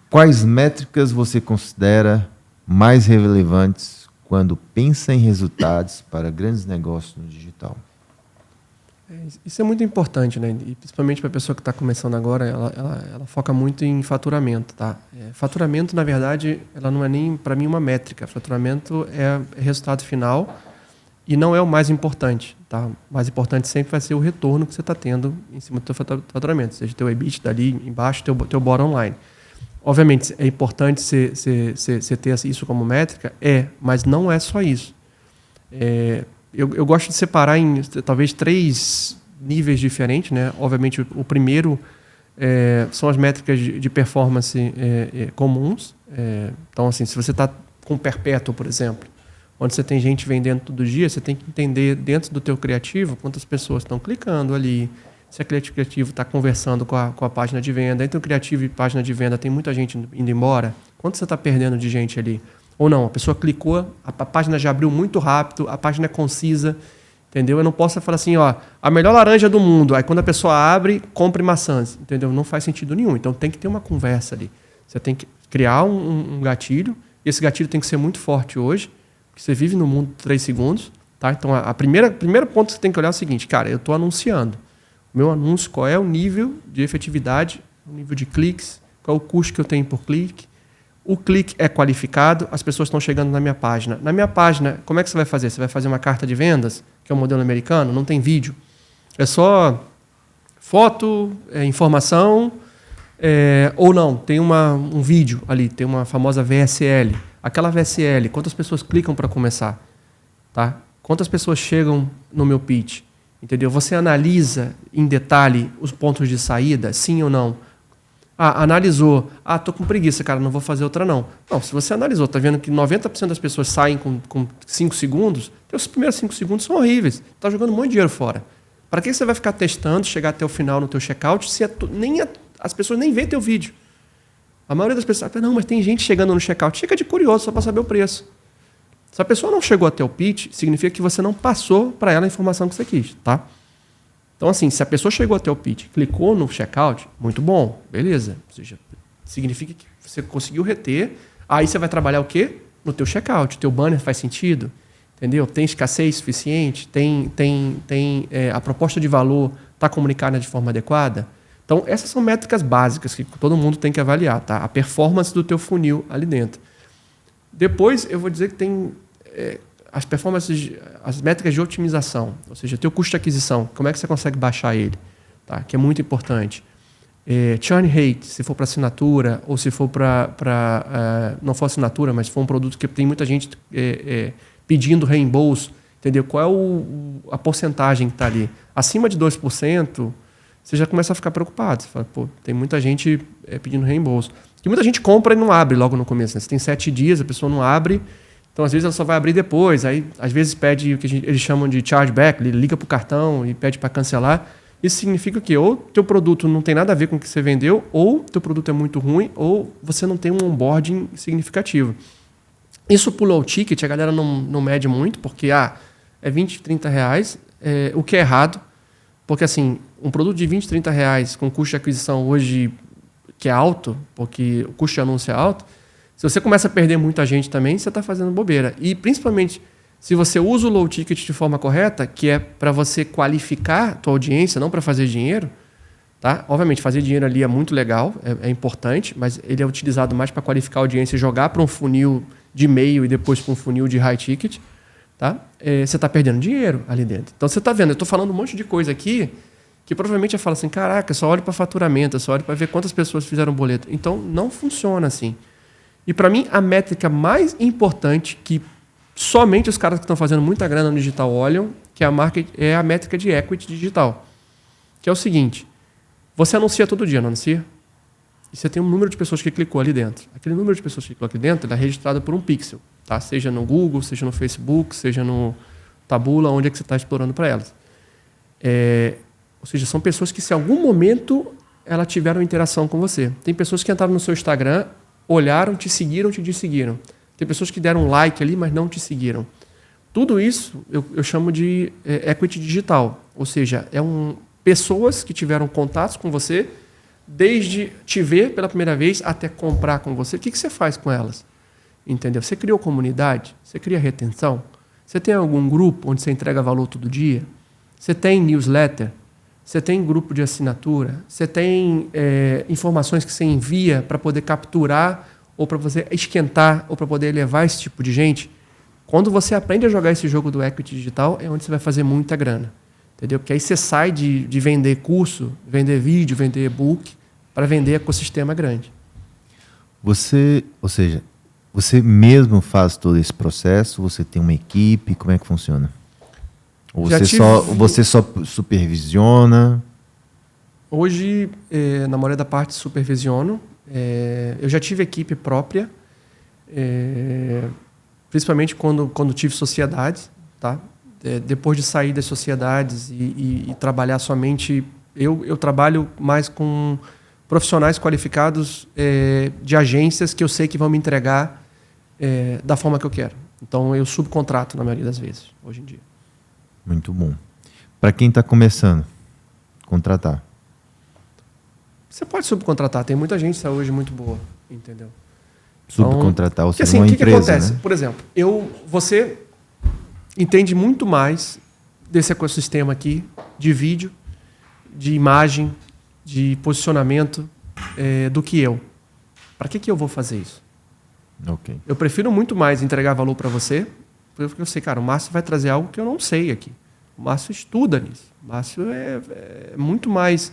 Quais métricas você considera mais relevantes quando pensa em resultados para grandes negócios no digital? Isso é muito importante, né? E principalmente para a pessoa que está começando agora, ela foca muito em faturamento, tá? Faturamento, na verdade, ela não é nem, para mim, uma métrica. Faturamento é resultado final E não é o mais importante, tá? O mais importante sempre vai ser o retorno que você está tendo em cima do teu faturamento, seja teu EBITDA ali embaixo, teu bottom line. Obviamente, é importante você ter isso como métrica, mas não é só isso. Eu gosto de separar em talvez 3 níveis diferentes, né? Obviamente, o primeiro são as métricas de performance comuns. Então, assim, se você está com perpétuo, por exemplo, onde você tem gente vendendo todo dia, você tem que entender dentro do teu criativo quantas pessoas estão clicando ali, se a criativo está conversando com a página de venda. Entre o criativo e página de venda tem muita gente indo embora. Quanto você está perdendo de gente ali? Ou não, a pessoa clicou, a página já abriu muito rápido, a página é concisa, entendeu? Eu não posso falar assim, ó, a melhor laranja do mundo. Aí quando a pessoa abre, compre maçãs, entendeu? Não faz sentido nenhum. Então tem que ter uma conversa ali. Você tem que criar um gatilho. Esse gatilho tem que ser muito forte hoje, porque você vive no mundo de 3 segundos. Tá? Então, primeiro ponto que você tem que olhar é o seguinte, cara, eu estou anunciando. O meu anúncio, qual é o nível de efetividade, o nível de cliques, qual é o custo que eu tenho por clique. O clique é qualificado, as pessoas estão chegando na minha página. Na minha página, como é que você vai fazer? Você vai fazer uma carta de vendas, que é o modelo americano, não tem vídeo. É só foto, informação, ou não, tem um vídeo ali, tem uma famosa VSL. Aquela VSL, quantas pessoas clicam para começar? Tá? Quantas pessoas chegam no meu pitch? Entendeu? Você analisa em detalhe os pontos de saída, sim ou não? Analisou. Tô com preguiça, cara, não vou fazer outra não. Não, se você analisou, tá vendo que 90% das pessoas saem com 5 segundos, os primeiros 5 segundos são horríveis. Tá jogando um monte de dinheiro fora. Para que você vai ficar testando, chegar até o final no teu checkout, se as pessoas nem veem teu vídeo? A maioria das pessoas fala, não, mas tem gente chegando no checkout. Chega de curioso só para saber o preço. Se a pessoa não chegou até o pitch, significa que você não passou para ela a informação que você quis, tá? Então, assim, se a pessoa chegou até o pitch, clicou no checkout, muito bom, beleza. Ou seja, significa que você conseguiu reter. Aí você vai trabalhar o quê? No teu checkout. O teu banner faz sentido, entendeu? Tem escassez suficiente? A proposta de valor está comunicada de forma adequada? Então, essas são métricas básicas que todo mundo tem que avaliar, tá? A performance do teu funil ali dentro. Depois, eu vou dizer que tem as métricas de otimização, ou seja, teu custo de aquisição, como é que você consegue baixar ele, tá? Que é muito importante. Churn rate, se for para assinatura, ou se for não for assinatura, mas for um produto que tem muita gente pedindo reembolso, entendeu? Qual é a porcentagem que está ali? Acima de 2%, você já começa a ficar preocupado. Você fala, pô, tem muita gente pedindo reembolso. E muita gente compra e não abre logo no começo, né? Você tem 7 dias, a pessoa não abre, então às vezes ela só vai abrir depois. Aí às vezes pede o que eles chamam de chargeback, ele liga para o cartão e pede para cancelar. Isso significa que ou teu produto não tem nada a ver com o que você vendeu, ou teu produto é muito ruim, ou você não tem um onboarding significativo. Isso pulou o ticket, a galera não mede muito, porque é 20, 30 reais, o que é errado. Porque assim, um produto de 20, 30 reais com custo de aquisição hoje que é alto, porque o custo de anúncio é alto, se você começa a perder muita gente também, você está fazendo bobeira. E principalmente, se você usa o low ticket de forma correta, que é para você qualificar a tua audiência, não para fazer dinheiro, tá? Obviamente, fazer dinheiro ali é muito legal, é importante, mas ele é utilizado mais para qualificar a audiência e jogar para um funil de meio e depois para um funil de high ticket, tá? Você está perdendo dinheiro ali dentro. Então, você está vendo, eu estou falando um monte de coisa aqui que provavelmente eu falo assim, caraca, só olho para faturamento, só olho para ver quantas pessoas fizeram boleto. Então, não funciona assim. E para mim, a métrica mais importante que somente os caras que estão fazendo muita grana no digital olham, que é a métrica de equity digital. Que é o seguinte, você anuncia todo dia, não anuncia? E você tem um número de pessoas que clicou ali dentro. Aquele número de pessoas que clicou aqui dentro, ele é registrado por um pixel. Tá? Seja no Google, seja no Facebook, seja no Taboola, onde é que você está explorando para elas. Ou seja, são pessoas que, se em algum momento, elas tiveram interação com você. Tem pessoas que entraram no seu Instagram, olharam, te seguiram, te desseguiram. Tem pessoas que deram um like ali, mas não te seguiram. Tudo isso eu chamo de equity digital. Ou seja, pessoas que tiveram contatos com você, desde te ver pela primeira vez até comprar com você. O que você faz com elas? Entendeu? Você criou comunidade? Você cria retenção? Você tem algum grupo onde você entrega valor todo dia? Você tem newsletter? Você tem grupo de assinatura? Você tem informações que você envia para poder capturar ou para você esquentar ou para poder levar esse tipo de gente? Quando você aprende a jogar esse jogo do equity digital, é onde você vai fazer muita grana. Entendeu? Porque aí você sai de vender curso, vender vídeo, vender e-book, para vender ecossistema grande. Ou seja, você mesmo faz todo esse processo? Você tem uma equipe? Como é que funciona? Ou você só supervisiona? Hoje, na maioria da parte, supervisiono. Eu já tive equipe própria, principalmente quando tive sociedades, tá? Depois de sair das sociedades e trabalhar somente... Eu trabalho mais com profissionais qualificados de agências que eu sei que vão me entregar da forma que eu quero. Então, eu subcontrato na maioria das vezes, hoje em dia. Muito bom. Para quem está começando, contratar. Você pode subcontratar. Tem muita gente hoje muito boa, entendeu? Subcontratar, ou seja, assim, uma que empresa, acontece? né? Por exemplo, você entende muito mais desse ecossistema aqui, de vídeo, de imagem, de posicionamento, do que eu. Para que eu vou fazer isso? Okay. Eu prefiro muito mais entregar valor para você, porque eu sei, cara, o Márcio vai trazer algo que eu não sei aqui. O Márcio estuda nisso. O Márcio é muito mais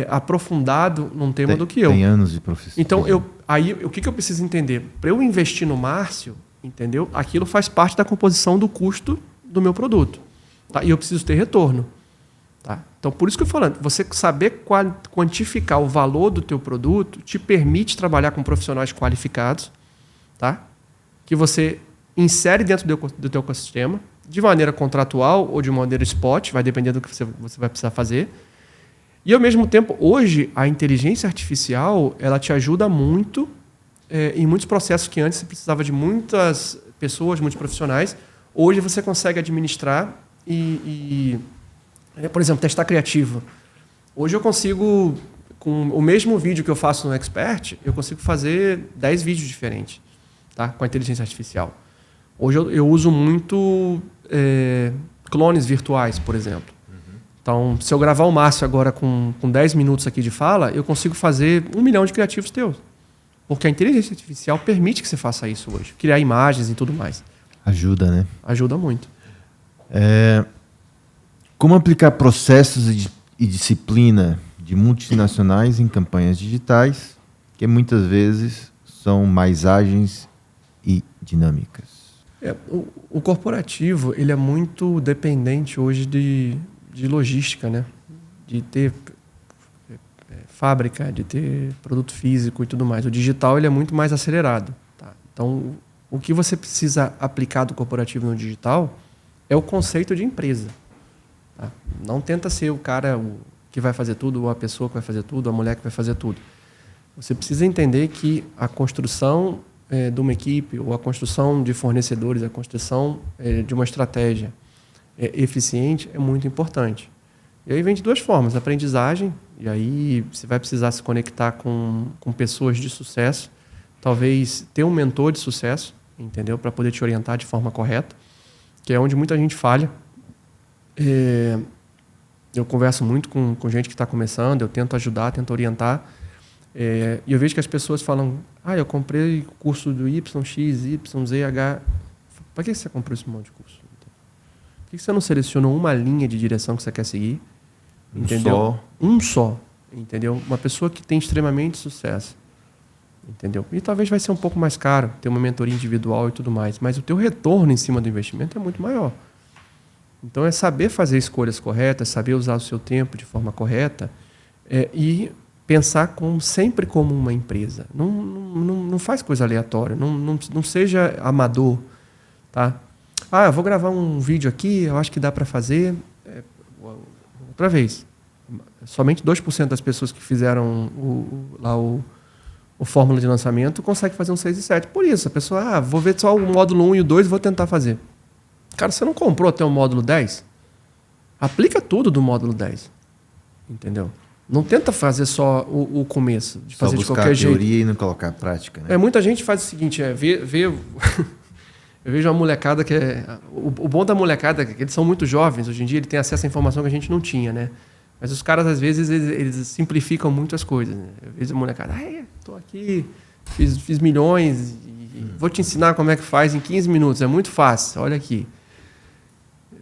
aprofundado num tema do que eu. Tem anos de profissão. Então, o que eu preciso entender? Para eu investir no Márcio, entendeu? Aquilo faz parte da composição do custo do meu produto. Tá? E eu preciso ter retorno. Tá? Então, por isso que eu estou falando, você saber quantificar o valor do teu produto te permite trabalhar com profissionais qualificados, tá? Que você insere dentro do teu ecossistema, de maneira contratual ou de maneira spot, vai depender do que você vai precisar fazer. E, ao mesmo tempo, hoje, a inteligência artificial ela te ajuda muito em muitos processos que antes você precisava de muitas pessoas, muitos profissionais. Hoje, você consegue administrar por exemplo, testar criativo. Hoje eu consigo, com o mesmo vídeo que eu faço no Expert, eu consigo fazer 10 vídeos diferentes, tá? Com a inteligência artificial. Hoje eu uso muito clones virtuais, por exemplo. Então, se eu gravar o Márcio agora com 10 minutos aqui de fala, eu consigo fazer 1 milhão de criativos teus. Porque a inteligência artificial permite que você faça isso hoje. Criar imagens e tudo mais. Ajuda, né? Ajuda muito. Como aplicar processos e disciplina de multinacionais em campanhas digitais, que muitas vezes são mais ágeis e dinâmicas? O corporativo ele é muito dependente hoje de logística, né? De ter fábrica, de ter produto físico e tudo mais. O digital ele é muito mais acelerado. Tá? Então, o que você precisa aplicar do corporativo no digital é o conceito de empresa. Tá? Não tenta ser o cara que vai fazer tudo, ou a pessoa que vai fazer tudo, a mulher que vai fazer tudo. Você precisa entender que a construção de uma equipe, ou a construção de fornecedores, a construção de uma estratégia eficiente é muito importante. E aí vem de duas formas. Aprendizagem, e aí você vai precisar se conectar com pessoas de sucesso, talvez ter um mentor de sucesso, entendeu? Para poder te orientar de forma correta, que é onde muita gente falha. Eu converso muito com gente que está começando, eu tento ajudar, tento orientar, e eu vejo que as pessoas falam: eu comprei o curso do Y, X, Y, Z, H. Para que você comprou esse monte de curso? Por que você não selecionou uma linha de direção que você quer seguir? Entendeu? Um só. Entendeu? Uma pessoa que tem extremamente sucesso. Entendeu? E talvez vai ser um pouco mais caro, ter uma mentoria individual e tudo mais, mas o teu retorno em cima do investimento é muito maior. Então, é saber fazer escolhas corretas, saber usar o seu tempo de forma correta e pensar sempre como uma empresa. Não faz coisa aleatória, não seja amador. Tá? Eu vou gravar um vídeo aqui, eu acho que dá para fazer. Outra vez, somente 2% das pessoas que fizeram o fórmula de lançamento consegue fazer um 6 e 7. Por isso, a pessoa, vou ver só o módulo 1 e o 2 e vou tentar fazer. Cara, você não comprou até o módulo 10? Aplica tudo do módulo 10. Entendeu? Não tenta fazer só o começo, de fazer de qualquer jeito. Só buscar a teoria e não colocar a prática, né? Muita gente faz o seguinte, eu vejo uma molecada que o bom da molecada é que eles são muito jovens, hoje em dia ele tem acesso à informação que a gente não tinha, né? Mas os caras, às vezes, eles simplificam muito as coisas, né? Às vezes a molecada, tô aqui, fiz milhões aqui. Vou te ensinar como é que faz em 15 minutos. É muito fácil. Olha aqui.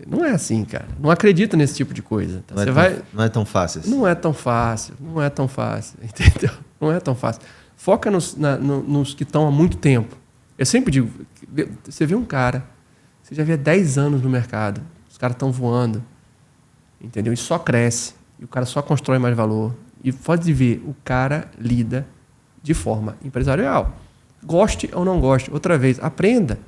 Não é assim, cara. Não acredita nesse tipo de coisa. Tá? Não é tão fácil assim. Não é tão fácil. Não é tão fácil. Entendeu? Não é tão fácil. Foca nos que estão há muito tempo. Eu sempre digo, você vê um cara, você já vê há 10 anos no mercado, os caras estão voando, entendeu? E só cresce. E o cara só constrói mais valor. E pode ver, o cara lida de forma empresarial. Goste ou não goste. Outra vez, aprenda.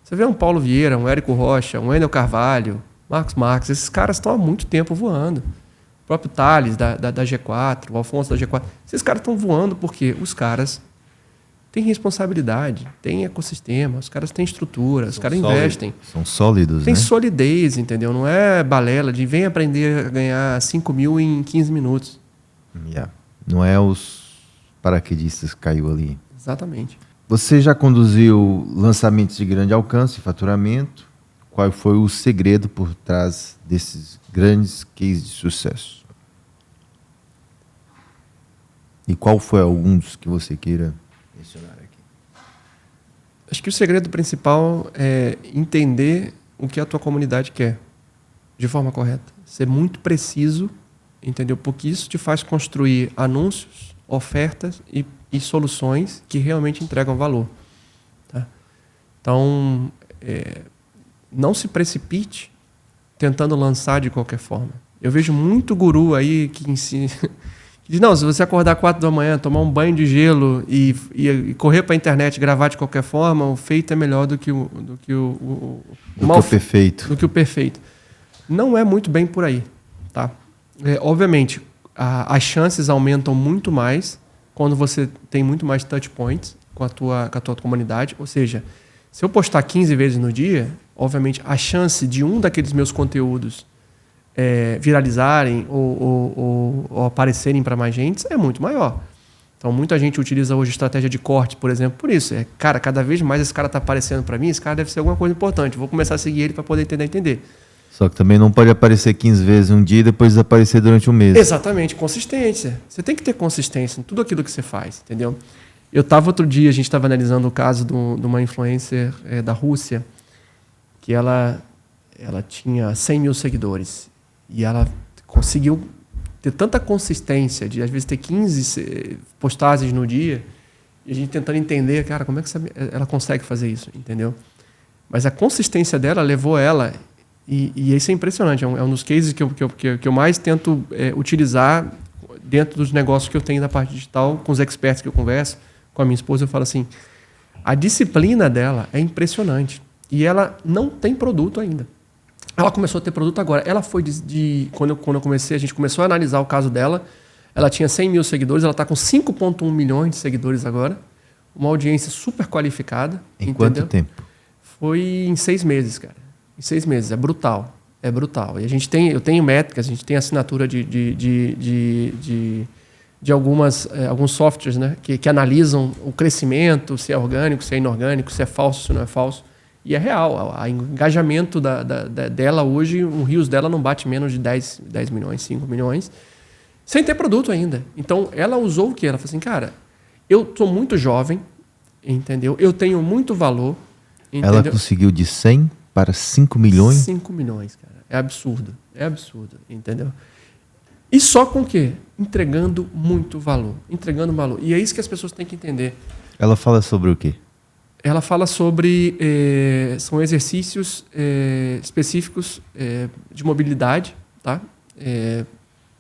Você vê um Paulo Vieira, um Érico Rocha, um Wendel Carvalho, Marcos Marques, esses caras estão há muito tempo voando. O próprio Thales, da G4, o Afonso da G4. Esses caras estão voando porque os caras têm responsabilidade, têm ecossistema, os caras têm estrutura, os caras investem. São sólidos, Tem né? solidez, entendeu? Não é balela de vem aprender a ganhar 5 mil em 15 minutos. Yeah. Não é os paraquedistas que caiu ali. Exatamente. Você já conduziu lançamentos de grande alcance e faturamento. Qual foi o segredo por trás desses grandes cases de sucesso? E qual foi alguns que você queira mencionar aqui? Acho que o segredo principal é entender o que a tua comunidade quer de forma correta. Ser muito preciso, entendeu? Porque isso te faz construir anúncios, ofertas e soluções que realmente entregam valor. Tá? Então, não se precipite tentando lançar de qualquer forma. Eu vejo muito guru aí que ensina... que diz, não, se você acordar 4 da manhã, tomar um banho de gelo e correr para a internet, gravar de qualquer forma, o feito é melhor do que o perfeito. Do que o perfeito. Não é muito bem por aí. Tá? Obviamente, as chances aumentam muito mais quando você tem muito mais touch points com a tua comunidade. Ou seja, se eu postar 15 vezes no dia, obviamente a chance de um daqueles meus conteúdos viralizarem ou aparecerem para mais gente é muito maior. Então, muita gente utiliza hoje estratégia de corte, por exemplo, por isso. Cara, cada vez mais esse cara está aparecendo para mim, esse cara deve ser alguma coisa importante. Vou começar a seguir ele para poder entender. Só que também não pode aparecer 15 vezes um dia e depois desaparecer durante um mês. Exatamente, consistência. Você tem que ter consistência em tudo aquilo que você faz, entendeu? Eu estava outro dia, a gente estava analisando o caso de uma influencer da Rússia, que ela tinha 100 mil seguidores. E ela conseguiu ter tanta consistência de, às vezes, ter 15 postagens no dia, e a gente tentando entender, cara, como é que ela consegue fazer isso, entendeu? Mas a consistência dela levou ela... E isso é impressionante, é um dos cases que eu mais tento utilizar dentro dos negócios que eu tenho na parte digital, com os experts que eu converso, com a minha esposa, eu falo assim, a disciplina dela é impressionante. E ela não tem produto ainda. Ela começou a ter produto agora. Ela foi quando eu comecei, a gente começou a analisar o caso dela, ela tinha 100 mil seguidores, ela está com 5,1 milhões de seguidores agora, uma audiência super qualificada. Em quanto tempo? Foi em 6 meses, cara. Em 6 meses, é brutal. É brutal. E eu tenho métricas, a gente tem assinatura de alguns softwares, né, que analisam o crescimento, se é orgânico, se é inorgânico, se é falso, se não é falso. E é real. O engajamento dela hoje, o Reels dela não bate menos de 10 milhões, 5 milhões, sem ter produto ainda. Então, ela usou o quê? Ela falou assim, cara, eu sou muito jovem, entendeu? Eu tenho muito valor. Entendeu? Ela conseguiu de 100 para 5 milhões? 5 milhões, cara. É absurdo, entendeu? E só com o quê? Entregando muito valor. Entregando valor. E é isso que as pessoas têm que entender. Ela fala sobre o quê? Ela fala sobre... são exercícios específicos de mobilidade, tá?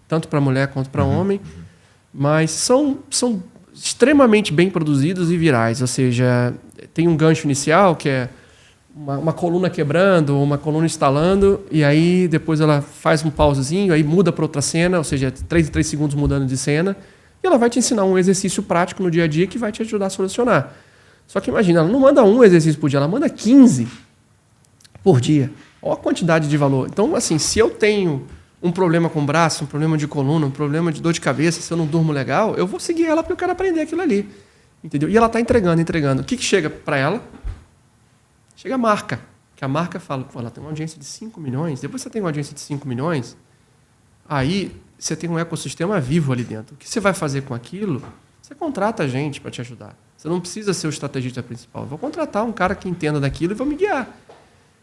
Tanto para mulher quanto para homem. Mas são extremamente bem produzidos e virais. Ou seja, tem um gancho inicial que é uma coluna quebrando, ou uma coluna instalando, e aí depois ela faz um pausezinho, aí muda para outra cena, ou seja, 3 em 3 segundos mudando de cena, e ela vai te ensinar um exercício prático no dia a dia que vai te ajudar a solucionar. Só que imagina, ela não manda um exercício por dia, ela manda 15 por dia. Olha a quantidade de valor. Então, assim, se eu tenho um problema com o braço, um problema de coluna, um problema de dor de cabeça, se eu não durmo legal, eu vou seguir ela porque eu quero aprender aquilo ali. Entendeu? E ela está entregando. O que chega para ela? Chega a marca. Que a marca fala, pô, ela tem uma audiência de 5 milhões, depois você tem uma audiência de 5 milhões, aí você tem um ecossistema vivo ali dentro. O que você vai fazer com aquilo? Você contrata gente para te ajudar. Você não precisa ser o estrategista principal. Eu vou contratar um cara que entenda daquilo e vou me guiar.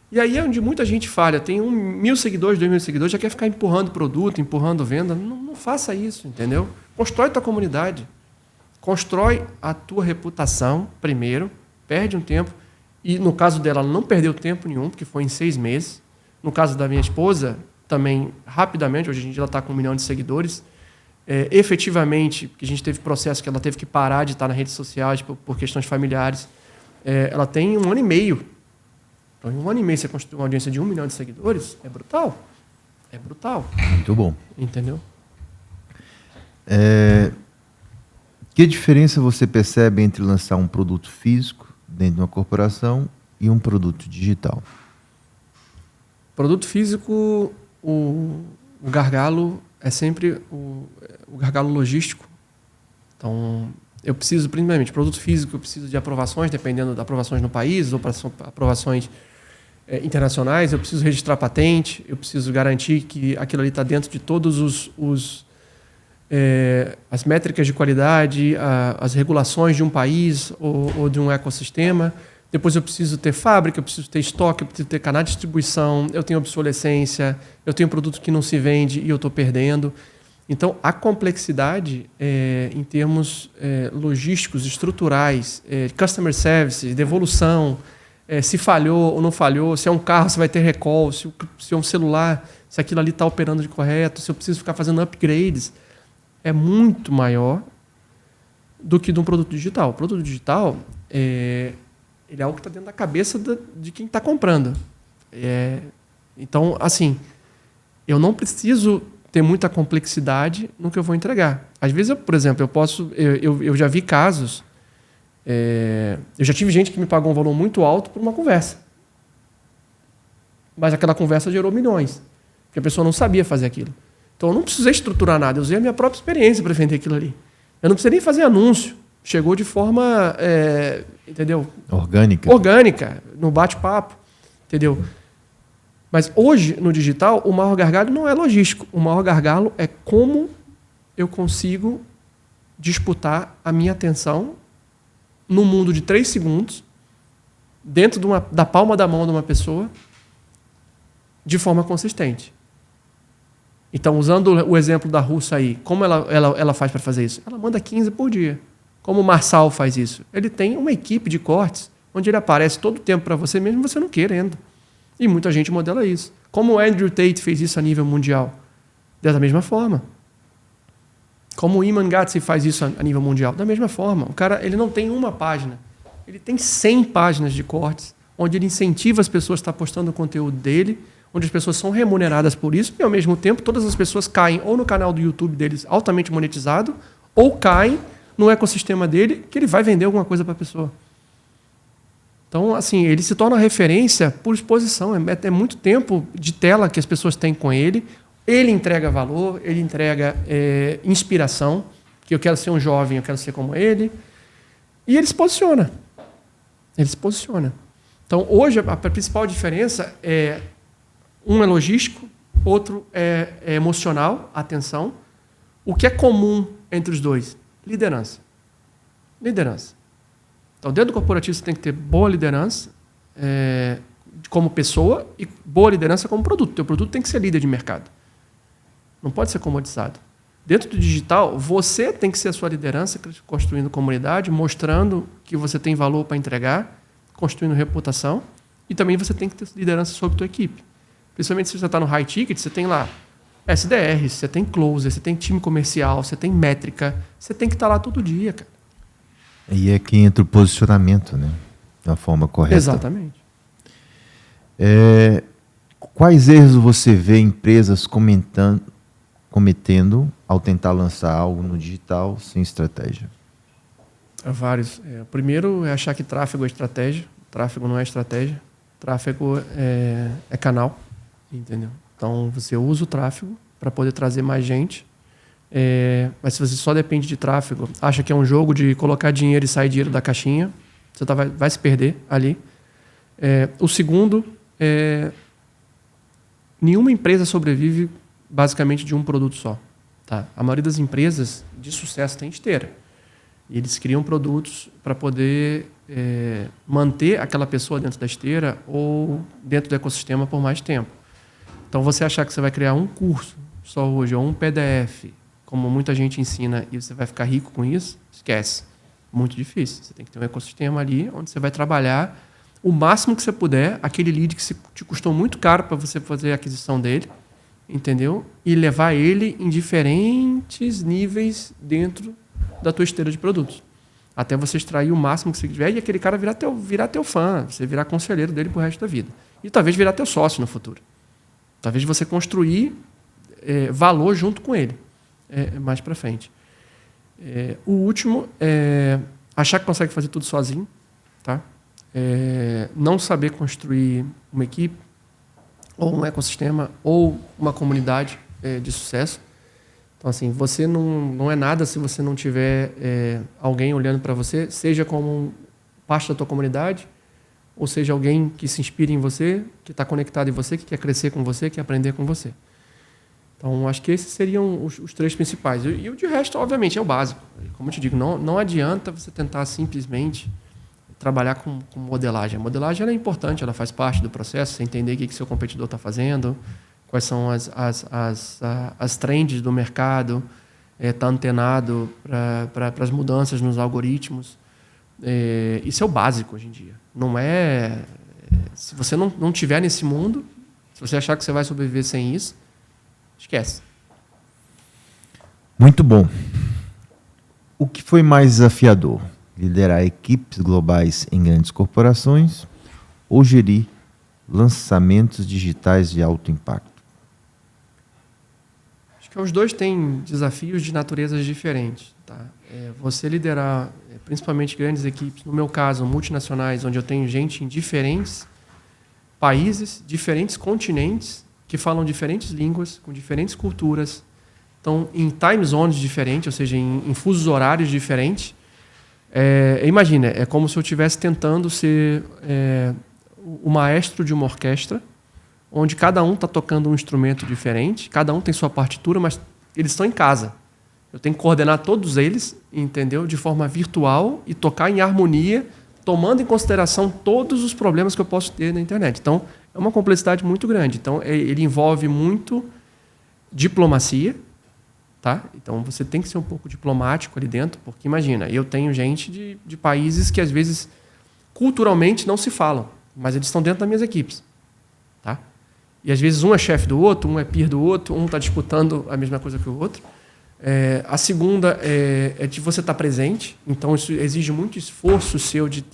E aí é onde muita gente falha. Tem 1.000 seguidores, 2.000 seguidores, já quer ficar empurrando produto, empurrando venda. Não faça isso, entendeu? Constrói tua comunidade. Constrói a tua reputação primeiro, perde um tempo. E no caso dela, ela não perdeu tempo nenhum, porque foi em 6 meses. No caso da minha esposa, também rapidamente, hoje em dia ela está com 1 milhão de seguidores. Efetivamente, porque a gente teve processo que ela teve que parar de estar nas redes sociais por questões familiares, ela tem 1 ano e meio. Então, em 1 ano e meio, você construir uma audiência de 1 milhão de seguidores, é brutal. É brutal. Muito bom. Entendeu? Que diferença você percebe entre lançar um produto físico dentro de uma corporação e um produto digital? Produto físico, o gargalo é sempre o gargalo logístico. Então, eu preciso, primeiramente, produto físico, eu preciso de aprovações, dependendo das aprovações no país, ou aprovações internacionais, eu preciso registrar patente, eu preciso garantir que aquilo ali está dentro de todos as métricas de qualidade, as regulações de um país ou de um ecossistema. Depois eu preciso ter fábrica, eu preciso ter estoque, eu preciso ter canal de distribuição, eu tenho obsolescência, eu tenho produto que não se vende e eu estou perdendo. Então, a complexidade em termos logísticos, estruturais, customer service, devolução, se falhou ou não falhou, se é um carro, se vai ter recall, se é um celular, se aquilo ali está operando de correto, se eu preciso ficar fazendo upgrades, é muito maior do que de um produto digital. O produto digital ele é algo que está dentro da cabeça de quem está comprando. Então, assim, eu não preciso ter muita complexidade no que eu vou entregar. Às vezes, por exemplo, eu já vi casos, eu já tive gente que me pagou um valor muito alto por uma conversa. Mas aquela conversa gerou milhões, porque a pessoa não sabia fazer aquilo. Então, eu não precisei estruturar nada, eu usei a minha própria experiência para vender aquilo ali. Eu não precisei nem fazer anúncio. Chegou de forma, entendeu? Orgânica, no bate-papo, entendeu? Mas hoje, no digital, o maior gargalo não é logístico. O maior gargalo é como eu consigo disputar a minha atenção no mundo de 3 segundos, dentro da palma da mão de uma pessoa, de forma consistente. Então, usando o exemplo da russa aí, como ela faz para fazer isso? Ela manda 15 por dia. Como o Marçal faz isso? Ele tem uma equipe de cortes onde ele aparece todo o tempo para você, mesmo você não querendo. E muita gente modela isso. Como o Andrew Tate fez isso a nível mundial? Da mesma forma. Como o Iman Gadzhi faz isso a nível mundial? Da mesma forma. O cara ele não tem uma página. Ele tem 100 páginas de cortes, onde ele incentiva as pessoas a estar postando o conteúdo dele, onde as pessoas são remuneradas por isso, e ao mesmo tempo todas as pessoas caem ou no canal do YouTube deles altamente monetizado, ou caem no ecossistema dele, que ele vai vender alguma coisa para a pessoa. Então, assim, ele se torna referência por exposição. É muito tempo de tela que as pessoas têm com ele. Ele entrega valor, ele entrega inspiração, que eu quero ser um jovem, eu quero ser como ele. E ele se posiciona. Ele se posiciona. Então, hoje, a principal diferença um é logístico, outro é emocional, atenção. O que é comum entre os dois? Liderança. Liderança. Então, dentro do corporativo, você tem que ter boa liderança como pessoa e boa liderança como produto. O teu produto tem que ser líder de mercado. Não pode ser comoditizado. Dentro do digital, você tem que ser a sua liderança, construindo comunidade, mostrando que você tem valor para entregar, construindo reputação, e também você tem que ter liderança sobre a tua equipe. Principalmente se você está no high ticket, você tem lá SDR, você tem closer, você tem time comercial, você tem métrica, você tem que estar lá todo dia, cara. E é que entra o posicionamento, né? Da forma correta. Exatamente. Quais erros você vê empresas cometendo ao tentar lançar algo no digital sem estratégia? Vários. O primeiro é achar que tráfego é estratégia. Tráfego não é estratégia. Tráfego é canal, entendeu? Então, você usa o tráfego para poder trazer mais gente. Mas se você só depende de tráfego, acha que é um jogo de colocar dinheiro e sair dinheiro da caixinha, você vai se perder ali. O segundo nenhuma empresa sobrevive basicamente de um produto só. Tá? A maioria das empresas de sucesso tem esteira. E eles criam produtos para poder manter aquela pessoa dentro da esteira ou dentro do ecossistema por mais tempo. Então, você achar que você vai criar um curso só hoje, ou um PDF, como muita gente ensina, e você vai ficar rico com isso, esquece. Muito difícil. Você tem que ter um ecossistema ali onde você vai trabalhar o máximo que você puder, aquele lead que te custou muito caro para você fazer a aquisição dele, entendeu? E levar ele em diferentes níveis dentro da tua esteira de produtos. Até você extrair o máximo que você tiver e aquele cara virar teu fã, você virar conselheiro dele pro resto da vida. E talvez virar teu sócio no futuro. Talvez você construir valor junto com ele mais para frente. O último é achar que consegue fazer tudo sozinho, tá? Não saber construir uma equipe, ou um ecossistema, ou uma comunidade de sucesso. Então, assim, você não é nada se você não tiver alguém olhando para você, seja como parte da tua comunidade, ou seja alguém que se inspire em você, que está conectado em você, que quer crescer com você, que quer aprender com você. Então, acho que esses seriam os 3 principais. E o de resto, obviamente, é o básico. Como eu te digo, não adianta você tentar simplesmente trabalhar com modelagem. A modelagem ela é importante, ela faz parte do processo, você entender o que seu competidor está fazendo, quais são as trends do mercado, tá antenado para as mudanças nos algoritmos. Isso é o básico hoje em dia. Não é... Se você não tiver nesse mundo, se você achar que você vai sobreviver sem isso, esquece. Muito bom. O que foi mais desafiador? Liderar equipes globais em grandes corporações ou gerir lançamentos digitais de alto impacto? Acho que os dois têm desafios de naturezas diferentes. Tá? Você liderar principalmente grandes equipes, no meu caso, multinacionais, onde eu tenho gente em diferentes países, diferentes continentes, que falam diferentes línguas, com diferentes culturas, estão em time zones diferentes, ou seja, em fusos horários diferentes. Imagina, é como se eu estivesse tentando ser o maestro de uma orquestra, onde cada um está tocando um instrumento diferente, cada um tem sua partitura, mas eles estão em casa. Eu tenho que coordenar todos eles, entendeu? De forma virtual e tocar em harmonia, tomando em consideração todos os problemas que eu posso ter na internet. Então, é uma complexidade muito grande. Então, ele envolve muito diplomacia, tá? Então, você tem que ser um pouco diplomático ali dentro, porque, imagina, eu tenho gente de países que, às vezes, culturalmente não se falam, mas eles estão dentro das minhas equipes. Tá? E, às vezes, um é chefe do outro, um é peer do outro, um está disputando a mesma coisa que o outro. A segunda é de você estar presente, então isso exige muito esforço seu de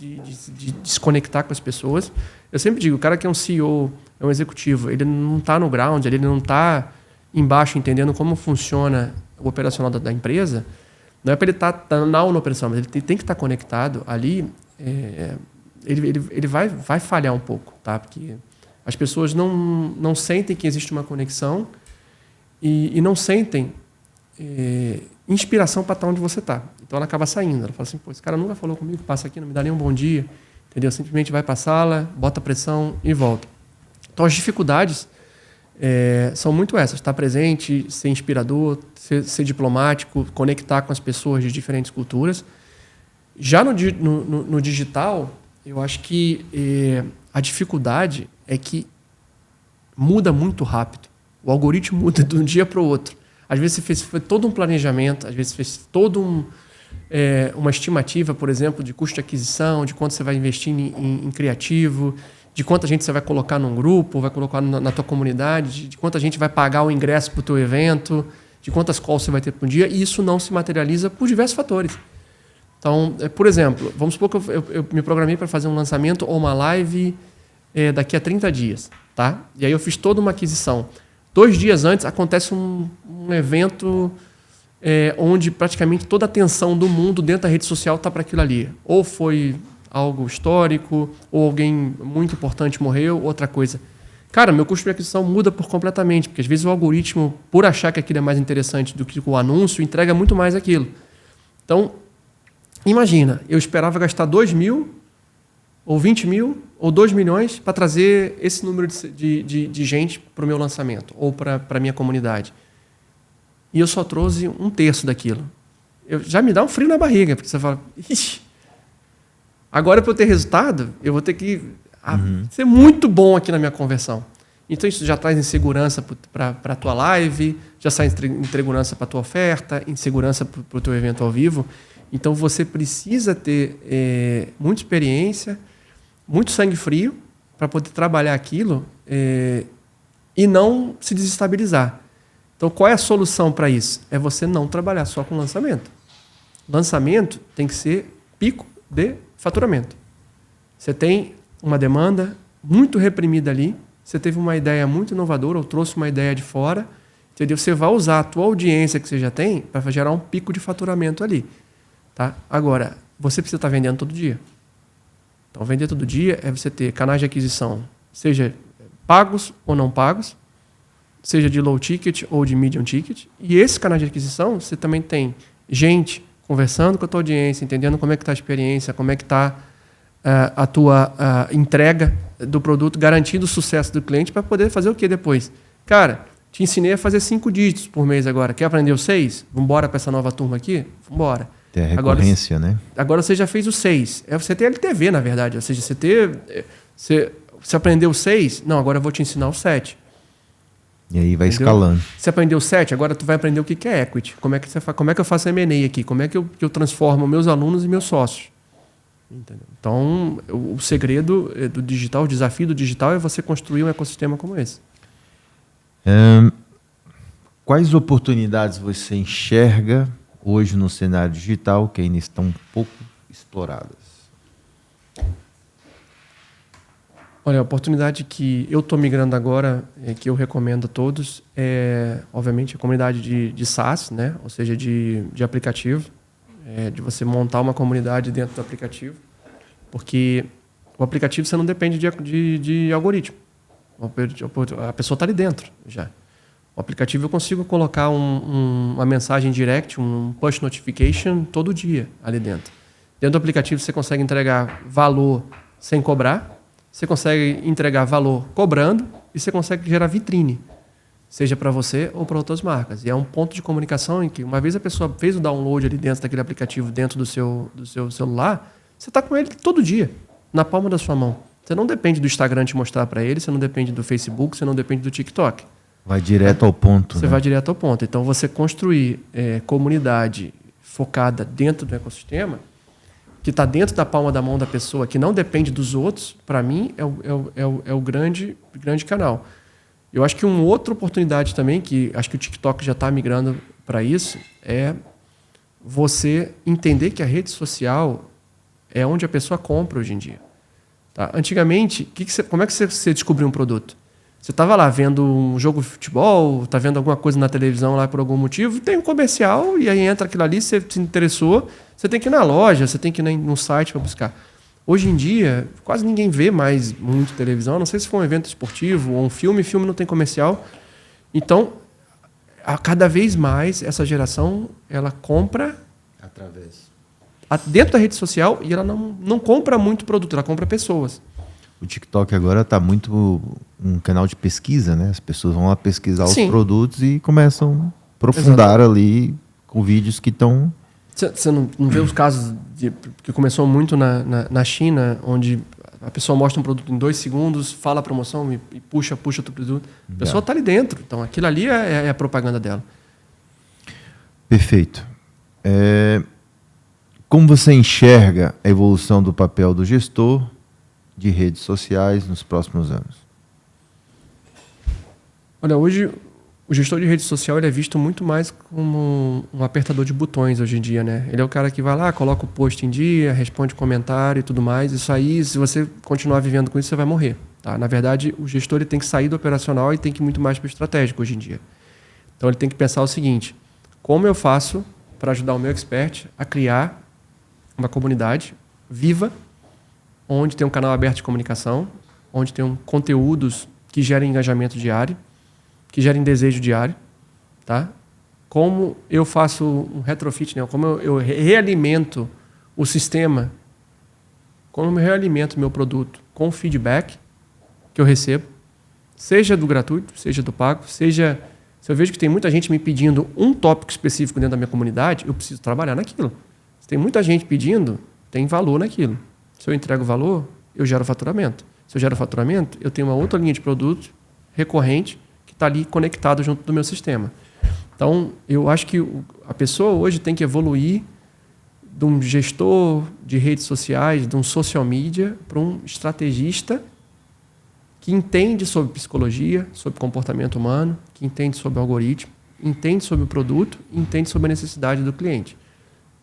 se conectar com as pessoas. Eu sempre digo, o cara que é um CEO, é um executivo, ele não está no ground, ele não está embaixo entendendo como funciona o operacional da empresa, não é para ele estar na operação, mas ele tem que estar conectado ali. Ele vai falhar um pouco, tá? Porque as pessoas não sentem que existe uma conexão e não sentem inspiração para estar onde você está. Então ela acaba saindo. Ela fala assim, pô, esse cara nunca falou comigo, passa aqui, não me dá nem um bom dia, entendeu? Simplesmente vai para a sala, bota pressão e volta. Então as dificuldades são muito essas. Estar presente, ser inspirador, ser diplomático, conectar com as pessoas de diferentes culturas. Já no digital, eu acho que a dificuldade é que muda muito rápido. O algoritmo muda de um dia para o outro. Às vezes você fez todo um planejamento, às vezes fez todo uma estimativa, por exemplo, de custo de aquisição, de quanto você vai investir em criativo, de quanta gente você vai colocar num grupo, vai colocar na tua comunidade, de quanta gente vai pagar o ingresso para o teu evento, de quantas calls você vai ter por dia, e isso não se materializa por diversos fatores. Então, por exemplo, vamos supor que eu me programei para fazer um lançamento ou uma live daqui a 30 dias. Tá? E aí eu fiz toda uma aquisição. 2 dias antes acontece um evento onde praticamente toda a atenção do mundo dentro da rede social está para aquilo ali. Ou foi algo histórico, ou alguém muito importante morreu, outra coisa. Cara, meu custo de aquisição muda completamente, porque às vezes o algoritmo, por achar que aquilo é mais interessante do que o anúncio, entrega muito mais aquilo. Então, imagina, eu esperava gastar 2 mil, ou 20 mil, ou 2 milhões para trazer esse número de gente para o meu lançamento, ou para a minha comunidade. E eu só trouxe 1/3 daquilo. já me dá um frio na barriga, porque você fala, ixi, agora para eu ter resultado, eu vou ter que ser muito bom aqui na minha conversão. Então isso já traz insegurança para a tua live, já sai insegurança para a tua oferta, insegurança para o teu evento ao vivo. Então você precisa ter muita experiência, muito sangue frio para poder trabalhar aquilo e não se desestabilizar. Então qual é a solução para isso? É você não trabalhar só com lançamento. Lançamento tem que ser pico de faturamento. Você tem uma demanda muito reprimida ali, você teve uma ideia muito inovadora ou trouxe uma ideia de fora, entendeu? Você vai usar a tua audiência que você já tem para gerar um pico de faturamento ali. Tá? Agora, você precisa estar vendendo todo dia. Então, vender todo dia é você ter canais de aquisição, seja pagos ou não pagos, seja de low ticket ou de medium ticket. E esse canal de aquisição, você também tem gente conversando com a tua audiência, entendendo como é que está a experiência, como é que está a tua entrega do produto, garantindo o sucesso do cliente para poder fazer o que depois? Cara, te ensinei a fazer 5 dígitos por mês agora. Quer aprender os 6? Vamos embora para essa nova turma aqui? Vamos embora. Tem a recorrência, agora, né? Agora você já fez o 6. Você tem LTV, na verdade. Ou seja, você aprendeu o 6, não, agora eu vou te ensinar o 7. E aí vai escalando. Você aprendeu o 7, agora tu vai aprender o que é equity. Como é que eu faço M&A aqui? Como é que eu transformo meus alunos e meus sócios? Entendeu? Então, o segredo do digital, o desafio do digital é você construir um ecossistema como esse. Quais oportunidades você enxerga hoje no cenário digital que ainda estão um pouco exploradas? Olha, a oportunidade que eu estou migrando agora, que eu recomendo a todos, é, obviamente, a comunidade de SaaS, né? Ou seja, de aplicativo, de você montar uma comunidade dentro do aplicativo, porque o aplicativo você não depende de algoritmo. A pessoa está ali dentro já. O aplicativo eu consigo colocar uma mensagem direct, um push notification todo dia ali dentro. Dentro do aplicativo você consegue entregar valor sem cobrar, você consegue entregar valor cobrando e você consegue gerar vitrine, seja para você ou para outras marcas. E é um ponto de comunicação em que, uma vez a pessoa fez o download ali dentro daquele aplicativo, dentro do seu celular, você está com ele todo dia, na palma da sua mão. Você não depende do Instagram te mostrar para ele, você não depende do Facebook, você não depende do TikTok. Vai direto ao ponto. Você vai direto ao ponto. Então, você construir comunidade focada dentro do ecossistema, que está dentro da palma da mão da pessoa, que não depende dos outros, para mim, é o grande canal. Eu acho que uma outra oportunidade também, que acho que o TikTok já está migrando para isso, é você entender que a rede social é onde a pessoa compra hoje em dia. Tá? Antigamente, como é que você descobriu um produto? Você estava lá vendo um jogo de futebol, está vendo alguma coisa na televisão lá por algum motivo, tem um comercial e aí entra aquilo ali, você se interessou, você tem que ir na loja, você tem que ir no site para buscar. Hoje em dia, quase ninguém vê mais muito televisão, não sei se for um evento esportivo ou um filme não tem comercial. Então, cada vez mais essa geração, ela compra dentro da rede social e ela não compra muito produto, ela compra pessoas. O TikTok agora está muito um canal de pesquisa, né? As pessoas vão lá pesquisar os produtos e começam a aprofundar ali com vídeos que estão... Você não vê os casos que começou muito na China, onde a pessoa mostra um produto em 2 segundos, fala a promoção e puxa outro produto. A pessoa está ali dentro. Então, aquilo ali é a propaganda dela. Perfeito. Como você enxerga a evolução do papel do gestor de redes sociais nos próximos anos? Olha, hoje o gestor de rede social ele é visto muito mais como um apertador de botões hoje em dia, né? Ele é o cara que vai lá, coloca o post em dia, responde comentário e tudo mais. Isso aí, se você continuar vivendo com isso, você vai morrer. Tá? Na verdade, o gestor ele tem que sair do operacional e tem que ir muito mais para o estratégico hoje em dia. Então, ele tem que pensar o seguinte: como eu faço para ajudar o meu expert a criar uma comunidade viva, onde tem um canal aberto de comunicação, onde tem conteúdos que gerem engajamento diário, que gerem desejo diário, tá? Como eu faço um retrofit, né? Como eu realimento o sistema, como eu realimento o meu produto com o feedback que eu recebo, seja do gratuito, seja do pago, seja Se eu vejo que tem muita gente me pedindo um tópico específico dentro da minha comunidade, eu preciso trabalhar naquilo. Se tem muita gente pedindo, tem valor naquilo. Se eu entrego valor, eu gero faturamento. Se eu gero faturamento, eu tenho uma outra linha de produto recorrente que está ali conectado junto do meu sistema. Então, eu acho que a pessoa hoje tem que evoluir de um gestor de redes sociais, de um social media, para um estrategista que entende sobre psicologia, sobre comportamento humano, que entende sobre algoritmo, entende sobre o produto, entende sobre a necessidade do cliente.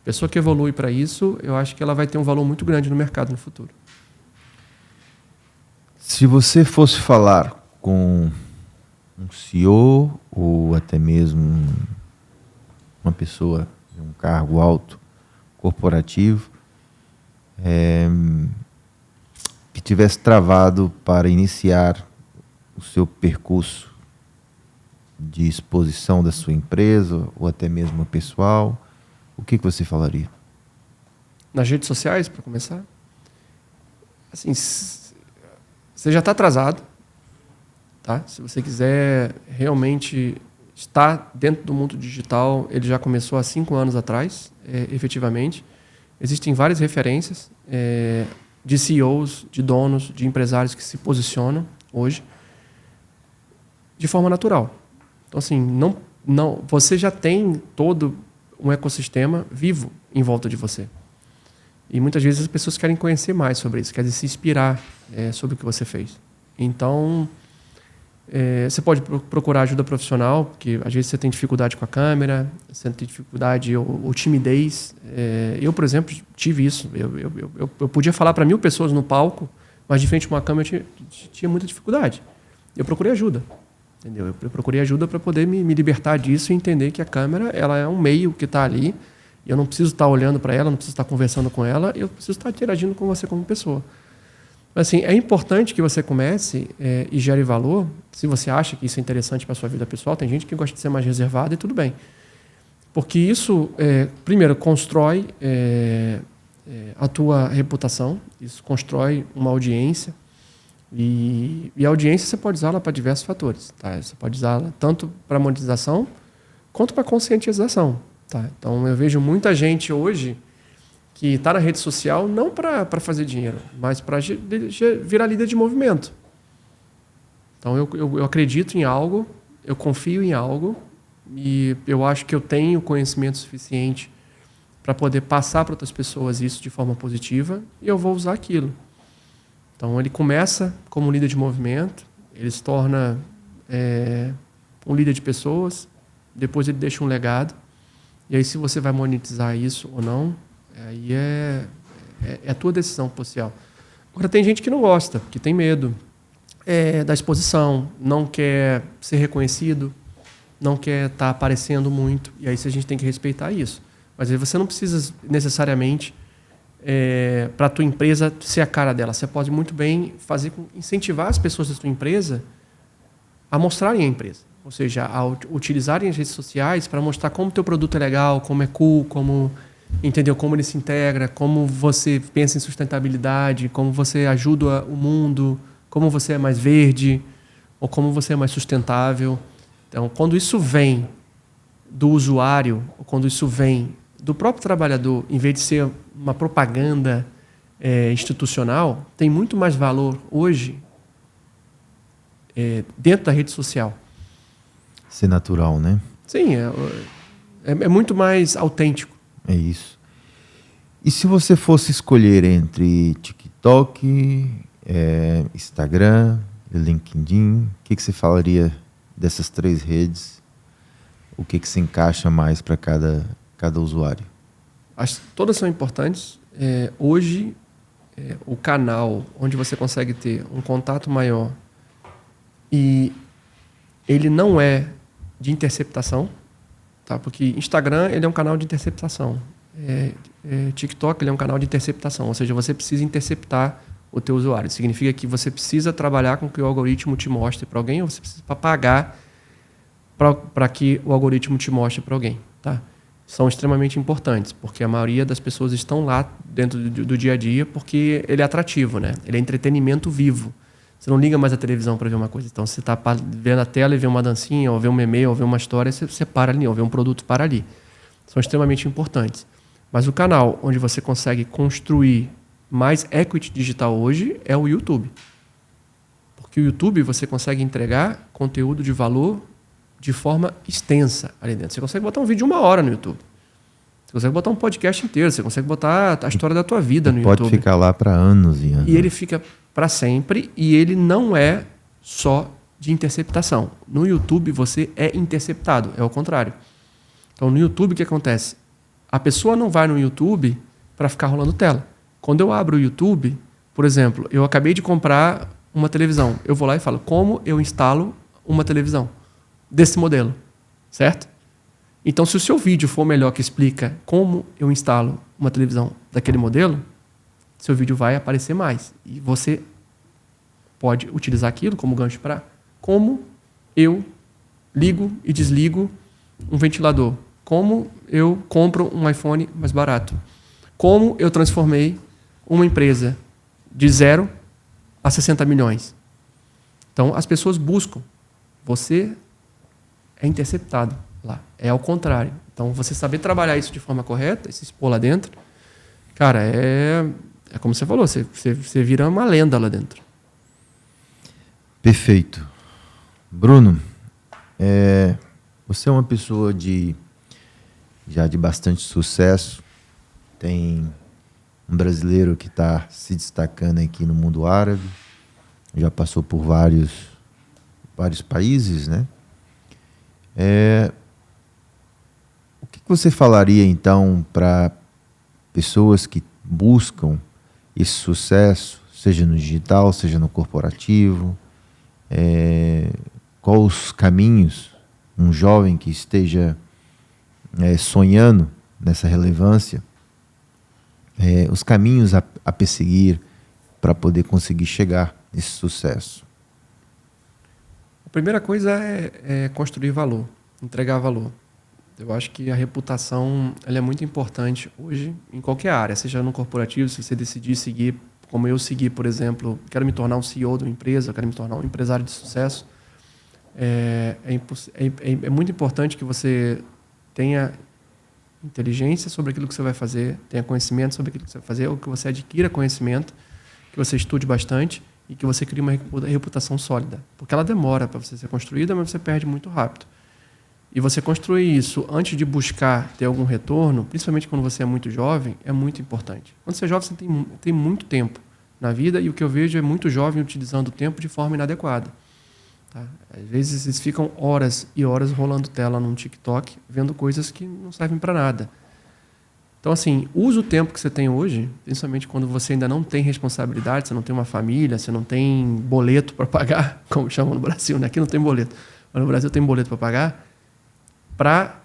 A pessoa que evolui para isso, eu acho que ela vai ter um valor muito grande no mercado no futuro. Se você fosse falar com um CEO ou até mesmo uma pessoa de um cargo alto, corporativo, que tivesse travado para iniciar o seu percurso de exposição da sua empresa ou até mesmo pessoal, o que você falaria? Nas redes sociais, para começar? Assim, você já está atrasado, tá? Se você quiser realmente estar dentro do mundo digital, ele já começou há 5 anos atrás, efetivamente. Existem várias referências de CEOs, de donos, de empresários que se posicionam hoje de forma natural. Então, assim, você já tem todo um ecossistema vivo em volta de você. E muitas vezes as pessoas querem conhecer mais sobre isso, querem se inspirar sobre o que você fez. Então, você pode procurar ajuda profissional, porque às vezes você tem dificuldade com a câmera, você tem dificuldade ou timidez. Eu, por exemplo, tive isso. Eu podia falar para 1000 pessoas no palco, mas de frente a uma câmera eu tinha muita dificuldade. Eu procurei ajuda. Entendeu? Eu procurei ajuda para poder me libertar disso e entender que a câmera ela é um meio que está ali. Eu não preciso estar olhando para ela, não preciso estar conversando com ela, eu preciso estar interagindo com você como pessoa. Assim, é importante que você comece e gere valor, se você acha que isso é interessante para a sua vida pessoal. Tem gente que gosta de ser mais reservada e tudo bem. Porque isso, primeiro, constrói a tua reputação, isso constrói uma audiência. E a audiência você pode usá-la para diversos fatores. Tá? Você pode usá-la tanto para monetização quanto para conscientização. Tá? Então, eu vejo muita gente hoje que está na rede social não para fazer dinheiro, mas para virar líder de movimento. Então, eu acredito em algo, eu confio em algo e eu acho que eu tenho conhecimento suficiente para poder passar para outras pessoas isso de forma positiva e eu vou usar aquilo. Então, ele começa como líder de movimento, ele se torna um líder de pessoas, depois ele deixa um legado. E aí, se você vai monetizar isso ou não, aí é a tua decisão social. Agora, tem gente que não gosta, que tem medo da exposição, não quer ser reconhecido, não quer estar aparecendo muito. E aí a gente tem que respeitar isso. Mas aí você não precisa necessariamente para a tua empresa ser a cara dela. Você pode muito bem incentivar as pessoas da tua empresa a mostrarem a empresa. Ou seja, a utilizarem as redes sociais para mostrar como o teu produto é legal, como é cool, como ele se integra, como você pensa em sustentabilidade, como você ajuda o mundo, como você é mais verde, ou como você é mais sustentável. Então, quando isso vem do usuário, ou quando isso vem do próprio trabalhador, em vez de ser uma propaganda institucional, tem muito mais valor hoje dentro da rede social. Ser natural, né? Sim, é muito mais autêntico. É isso. E se você fosse escolher entre TikTok, Instagram, LinkedIn, o que você falaria dessas 3 redes? O que se encaixa mais para cada usuário? Todas são importantes. Hoje, o canal onde você consegue ter um contato maior e ele não é de interceptação, tá? Porque Instagram ele é um canal de interceptação. TikTok ele é um canal de interceptação, ou seja, você precisa interceptar o teu usuário. Significa que você precisa trabalhar com que o algoritmo te mostre para alguém ou você precisa pagar para que o algoritmo te mostre para alguém. Tá? São extremamente importantes, porque a maioria das pessoas estão lá dentro do dia a dia porque ele é atrativo, né? Ele é entretenimento vivo. Você não liga mais a televisão para ver uma coisa. Então, você está vendo a tela e vê uma dancinha, ou vê um meme, ou vê uma história, você para ali, ou vê um produto, para ali. São extremamente importantes. Mas o canal onde você consegue construir mais equity digital hoje é o YouTube. Porque o YouTube você consegue entregar conteúdo de valor de forma extensa ali dentro. Você consegue botar um vídeo de 1 hora no YouTube. Você consegue botar um podcast inteiro. Você consegue botar a história da tua vida no YouTube. Pode ficar lá para anos e anos. E ele fica para sempre e ele não é só de interceptação. No YouTube você é interceptado, é o contrário. Então no YouTube o que acontece? A pessoa não vai no YouTube para ficar rolando tela. Quando eu abro o YouTube, por exemplo, eu acabei de comprar uma televisão. Eu vou lá e falo, como eu instalo uma televisão desse modelo, certo? Então, se o seu vídeo for melhor que explica como eu instalo uma televisão daquele modelo, seu vídeo vai aparecer mais. E você pode utilizar aquilo como gancho para como eu ligo e desligo um ventilador. Como eu compro um iPhone mais barato. Como eu transformei uma empresa de 0 a 60 milhões. Então, as pessoas buscam. Você é interceptado lá. É ao contrário. Então, você saber trabalhar isso de forma correta, se expor lá dentro, cara, é como você falou, você vira uma lenda lá dentro. Perfeito. Bruno, você é uma pessoa já de bastante sucesso. Tem um brasileiro que está se destacando aqui no mundo árabe. Já passou por vários países, né? O que você falaria, então, para pessoas que buscam esse sucesso, seja no digital, seja no corporativo? Quais os caminhos um jovem que esteja sonhando nessa relevância, os caminhos a perseguir para poder conseguir chegar nesse sucesso? A primeira coisa é construir valor, entregar valor. Eu acho que a reputação ela é muito importante hoje em qualquer área, seja no corporativo, se você decidir seguir, como eu segui, por exemplo, quero me tornar um CEO de uma empresa, quero me tornar um empresário de sucesso. É muito importante que você tenha inteligência sobre aquilo que você vai fazer, tenha conhecimento sobre aquilo que você vai fazer, ou que você adquira conhecimento, que você estude bastante e que você crie uma reputação sólida. Porque ela demora para você ser construída, mas você perde muito rápido. E você construir isso antes de buscar ter algum retorno, principalmente quando você é muito jovem, é muito importante. Quando você é jovem, você tem muito tempo na vida e o que eu vejo é muito jovem utilizando o tempo de forma inadequada. Tá? Às vezes eles ficam horas e horas rolando tela num TikTok, vendo coisas que não servem para nada. Então, assim, use o tempo que você tem hoje, principalmente quando você ainda não tem responsabilidade, você não tem uma família, você não tem boleto para pagar, como chamam no Brasil, né? Aqui não tem boleto, mas no Brasil tem boleto para pagar, para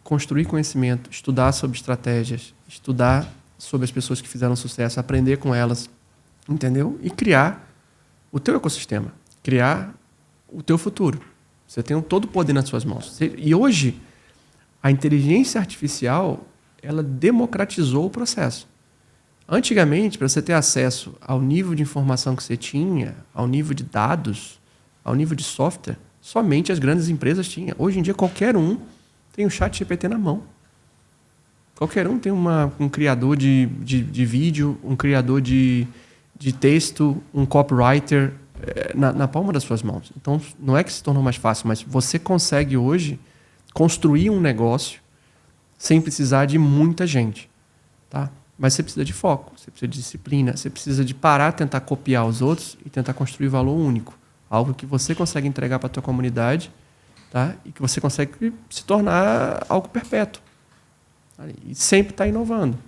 construir conhecimento, estudar sobre estratégias, estudar sobre as pessoas que fizeram sucesso, aprender com elas, entendeu? E criar o teu ecossistema, criar o teu futuro. Você tem todo o poder nas suas mãos. E hoje, a inteligência artificial, ela democratizou o processo. Antigamente, para você ter acesso ao nível de informação que você tinha, ao nível de dados, ao nível de software, somente as grandes empresas tinham. Hoje em dia, qualquer um tem um chat GPT na mão. Qualquer um tem um criador de vídeo, um criador de texto, um copywriter na palma das suas mãos. Então, não é que se tornou mais fácil, mas você consegue hoje construir um negócio sem precisar de muita gente. Tá? Mas você precisa de foco, você precisa de disciplina, você precisa de parar, tentar copiar os outros e tentar construir valor único. Algo que você consegue entregar para a tua comunidade, tá? E que você consegue se tornar algo perpétuo. Tá? E sempre está inovando.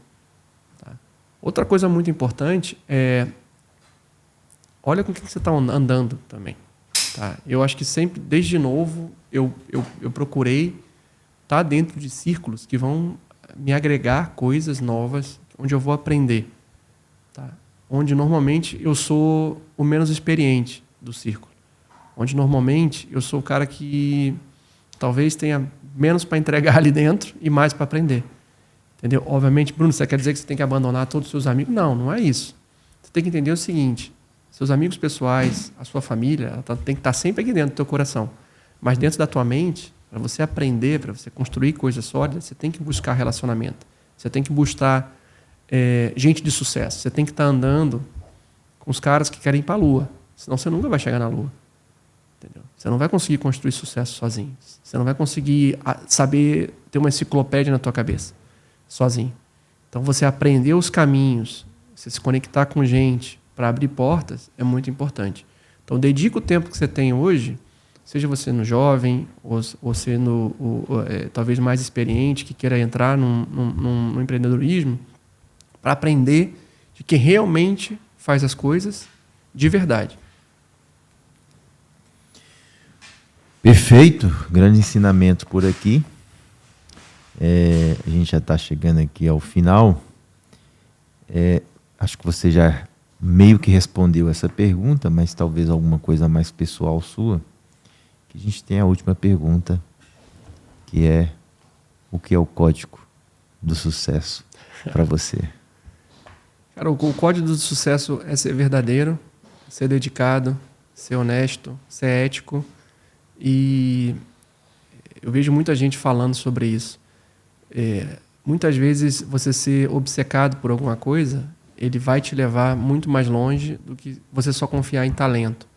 Tá? Outra coisa muito importante é olha com quem você está andando também. Tá? Eu acho que sempre, desde novo, eu procurei estar dentro de círculos que vão me agregar coisas novas, onde eu vou aprender. Tá? Onde, normalmente, eu sou o menos experiente do círculo. Onde, normalmente, eu sou o cara que talvez tenha menos para entregar ali dentro e mais para aprender. Entendeu? Obviamente, Bruno, você quer dizer que você tem que abandonar todos os seus amigos? Não, não é isso. Você tem que entender o seguinte, Seus amigos pessoais, a sua família, ela tem que estar sempre aqui dentro do teu coração. Mas dentro da tua mente, para você aprender, para você construir coisas sólidas, você tem que buscar relacionamento. Você tem que buscar gente de sucesso. Você tem que estar andando com os caras que querem ir para a Lua. Senão você nunca vai chegar na Lua. Entendeu? Você não vai conseguir construir sucesso sozinho. Você não vai conseguir saber ter uma enciclopédia na tua cabeça sozinho. Então você aprender os caminhos, você se conectar com gente para abrir portas é muito importante. Então dedica o tempo que você tem hoje, seja você no jovem ou você talvez mais experiente que queira entrar no empreendedorismo, para aprender de quem realmente faz as coisas de verdade. Perfeito, grande ensinamento por aqui. A gente já está chegando aqui ao final. Acho que você já meio que respondeu essa pergunta, mas talvez alguma coisa mais pessoal sua. Que a gente tem a última pergunta, que é: o que é o código do sucesso para você? Cara, o código do sucesso é ser verdadeiro, ser dedicado, ser honesto, ser ético. E eu vejo muita gente falando sobre isso. Muitas vezes você ser obcecado por alguma coisa, ele vai te levar muito mais longe do que você só confiar em talento.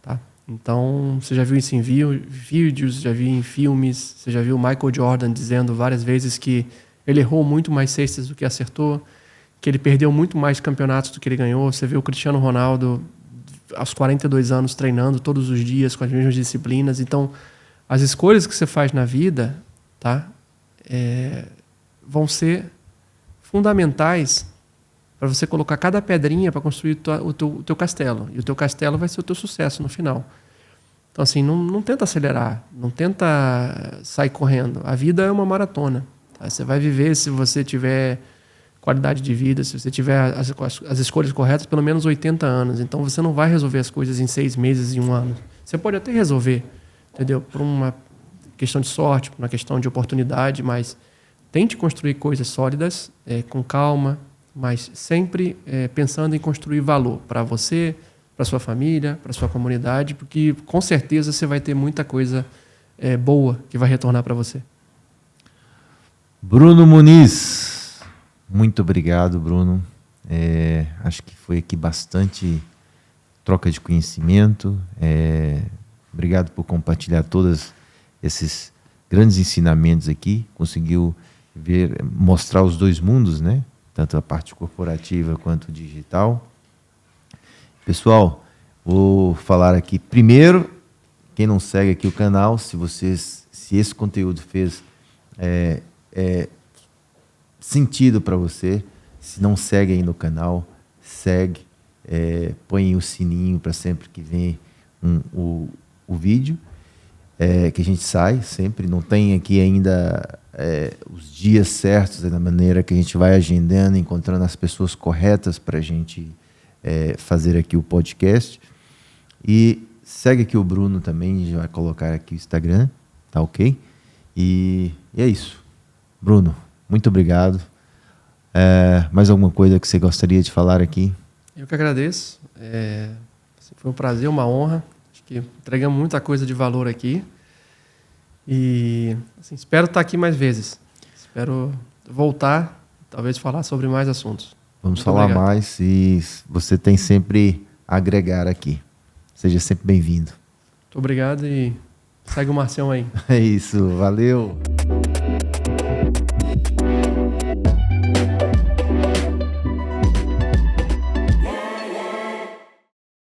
Tá? Então, você já viu isso em vídeos, já viu em filmes, você já viu o Michael Jordan dizendo várias vezes que ele errou muito mais cestas do que acertou, que ele perdeu muito mais campeonatos do que ele ganhou. Você vê o Cristiano Ronaldo aos 42 anos treinando todos os dias com as mesmas disciplinas. Então, as escolhas que você faz na vida, tá, vão ser fundamentais para você colocar cada pedrinha para construir o teu castelo. E o teu castelo vai ser o teu sucesso no final. Então, assim, não tenta acelerar, não tenta sair correndo. A vida é uma maratona. Tá? Você vai viver, se você tiver qualidade de vida, se você tiver as escolhas corretas, pelo menos 80 anos. Então, você não vai resolver as coisas em 6 meses, em 1 ano. Você pode até resolver, entendeu? Por uma questão de sorte, por uma questão de oportunidade, mas tente construir coisas sólidas, com calma, mas sempre pensando em construir valor para você, para sua família, para sua comunidade, porque com certeza você vai ter muita coisa boa que vai retornar para você. Bruno Muniz. Muito obrigado, Bruno. Acho que foi aqui bastante troca de conhecimento. Obrigado por compartilhar todos esses grandes ensinamentos aqui. Conseguiu mostrar os dois mundos, né? Tanto a parte corporativa quanto digital. Pessoal, vou falar aqui primeiro, quem não segue aqui o canal, se esse conteúdo fez sentido para você, se não segue aí no canal, segue, põe o sininho para sempre que vem o vídeo, que a gente sai sempre. Não tem aqui ainda os dias certos, da maneira que a gente vai agendando, encontrando as pessoas corretas para a gente fazer aqui o podcast. E segue aqui o Bruno também, a gente vai colocar aqui o Instagram, tá ok? E é isso. Bruno, muito obrigado. Mais alguma coisa que você gostaria de falar aqui? Eu que agradeço. Foi um prazer, uma honra. Acho que entregamos muita coisa de valor aqui. E assim, espero estar aqui mais vezes. Espero voltar, talvez falar sobre mais assuntos. Vamos falar mais, e você tem sempre a agregar aqui. Seja sempre bem-vindo. Muito obrigado e segue o Marcião aí. É isso, valeu.